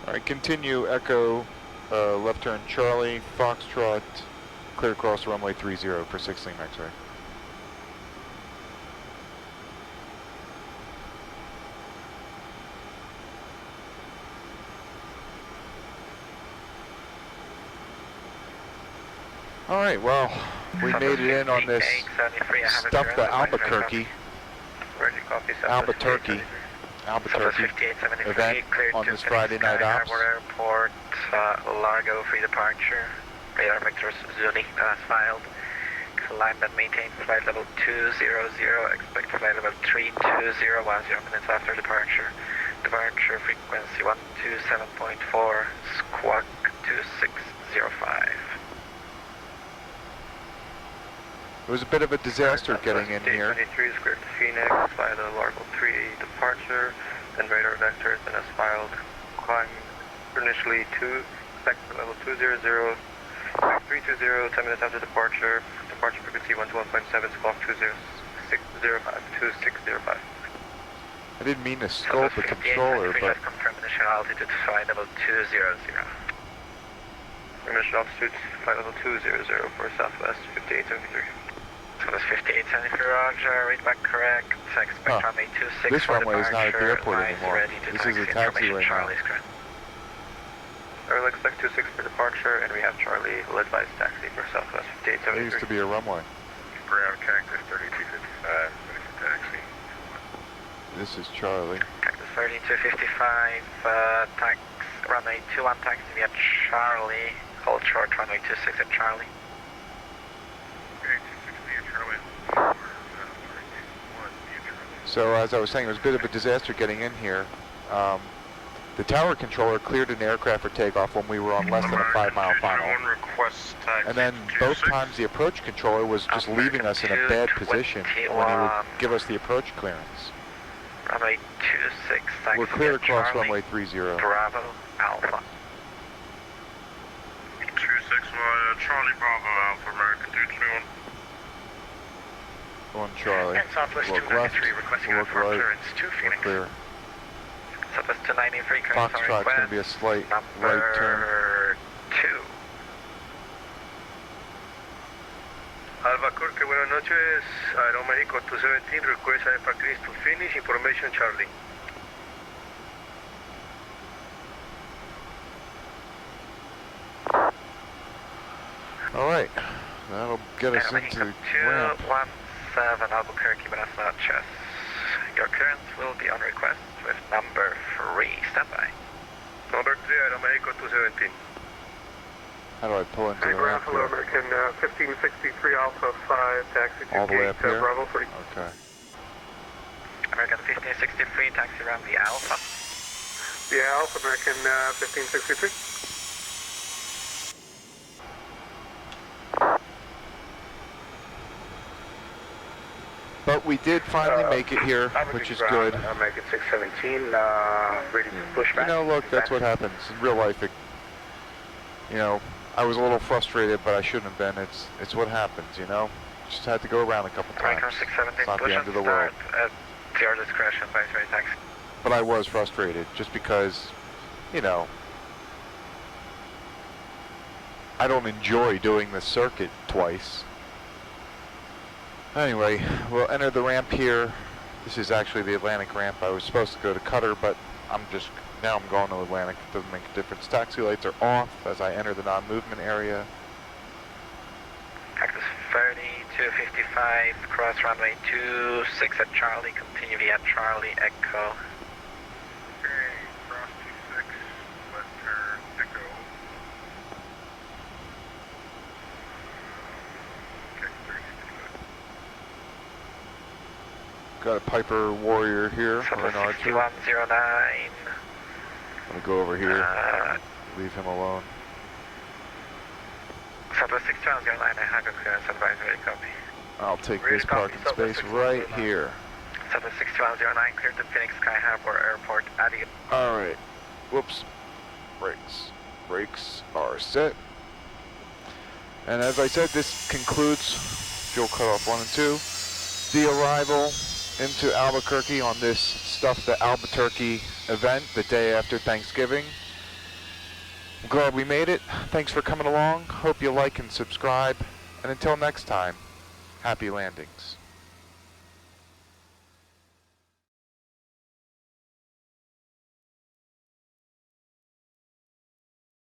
Alright, continue Echo, left turn Charlie, Foxtrot, clear across runway 30 for 6 Lima X-ray. Alright, well, we made it in on this stuff to Albuquerque. Ready, copy, Albu-Turkey. Albuquerque event on this Friday night ops. Airport, Largo free departure. Radar vectors Zuni, that's filed. Climb and maintain flight level 200. Expect flight level 320 minutes after departure. Departure frequency 127.4, squawk 2605. It was a bit of a disaster getting in here. 23 squared to Phoenix, fly the Largo 3 departure, and radar vectors, and as filed, climb initially expect level 200, 320, 10 minutes after departure, departure frequency 121.7, squawk 2605. I didn't mean to scold the controller, but... Confirm initial altitude, flight level 200. Initial altitude, flight level 200 for Southwest 5873. Southwest 5873, roger, read back correct. Expect runway 26 this for runway is not at the airport Lines anymore. ready to This is a taxi right now. Charlie's correct. I will expect 26 for departure, and we have Charlie will advise taxi for Southwest 5873. There used to be a runway. Ground Cactus 3255, ready for taxi. This is Charlie. Cactus 3255, tax, runway 21 taxi via Charlie. Hold short, runway 26 at Charlie. Okay, 26 via Charlie. 4, 1 via Charlie. So as I was saying, it was a bit of a disaster getting in here. The tower controller cleared an aircraft for takeoff when we were on less than a 5-mile final. And then both times the approach controller was just leaving us in a bad position when he would give us the approach clearance. Runway 26, taxi We're clear via across Charlie. runway 30. Bravo, Alpha. 26, Charlie Bravo Alpha, American 221. On Charlie. And Southwest Look left, 293 requesting look for right, clearance to look Phoenix. clear. Southwest 293, clearance on Foxtrot's going to be a slight right turn. Number 2. Albuquerque, buenas noches. Aeroméxico 217, request departure to Phoenix, information Charlie. All right, that'll get us into ramp. 217 Albuquerque, buenas noches. Your clearance will be on request with number 3. Standby. Number 3, Aeroméxico 217. How do I pull into the ramp Hello, here? American 1563 Alpha 5, taxi to All the way up gate here? Bravo 3. Okay. American 1563, taxi around the Alpha. The Alpha, American 1563. But we did finally make it here, which is good. American 617, ready to push back. You know, look, that's what happens in real life. You know, I was a little frustrated, but I shouldn't have been. It's what happens, you know. Just had to go around a couple times. American 617, It's not push the end and of the world. start at your discretion, Viceroy taxi. But I was frustrated just because, you know, I don't enjoy doing the circuit twice. Anyway, we'll enter the ramp here. This is actually the Atlantic ramp. I was supposed to go to Qatar, but now I'm going to Atlantic. It doesn't make a difference. Taxi lights are off as I enter the non-movement area. Cactus 30, 255, cross runway 26 at Charlie, continue via Charlie, Echo. Okay, cross 26, left turn, Echo. Okay, 30. Got a Piper Warrior here, or an Archer. 6109. I'm going to go over here, leave him alone. Southwest 6109, I have a clearance advisory copy. I'll take Ready this to copy, parking space right here. Southwest 6109, clear to Phoenix Sky Harbor Airport, adios. Alright, whoops, brakes are set. And as I said, this concludes fuel cutoff 1 and 2. The arrival into Albuquerque on this Stuff the Albu-Turkey event the day after Thanksgiving. I'm glad we made it. Thanks for coming along. Hope you like and subscribe. And until next time, happy landings.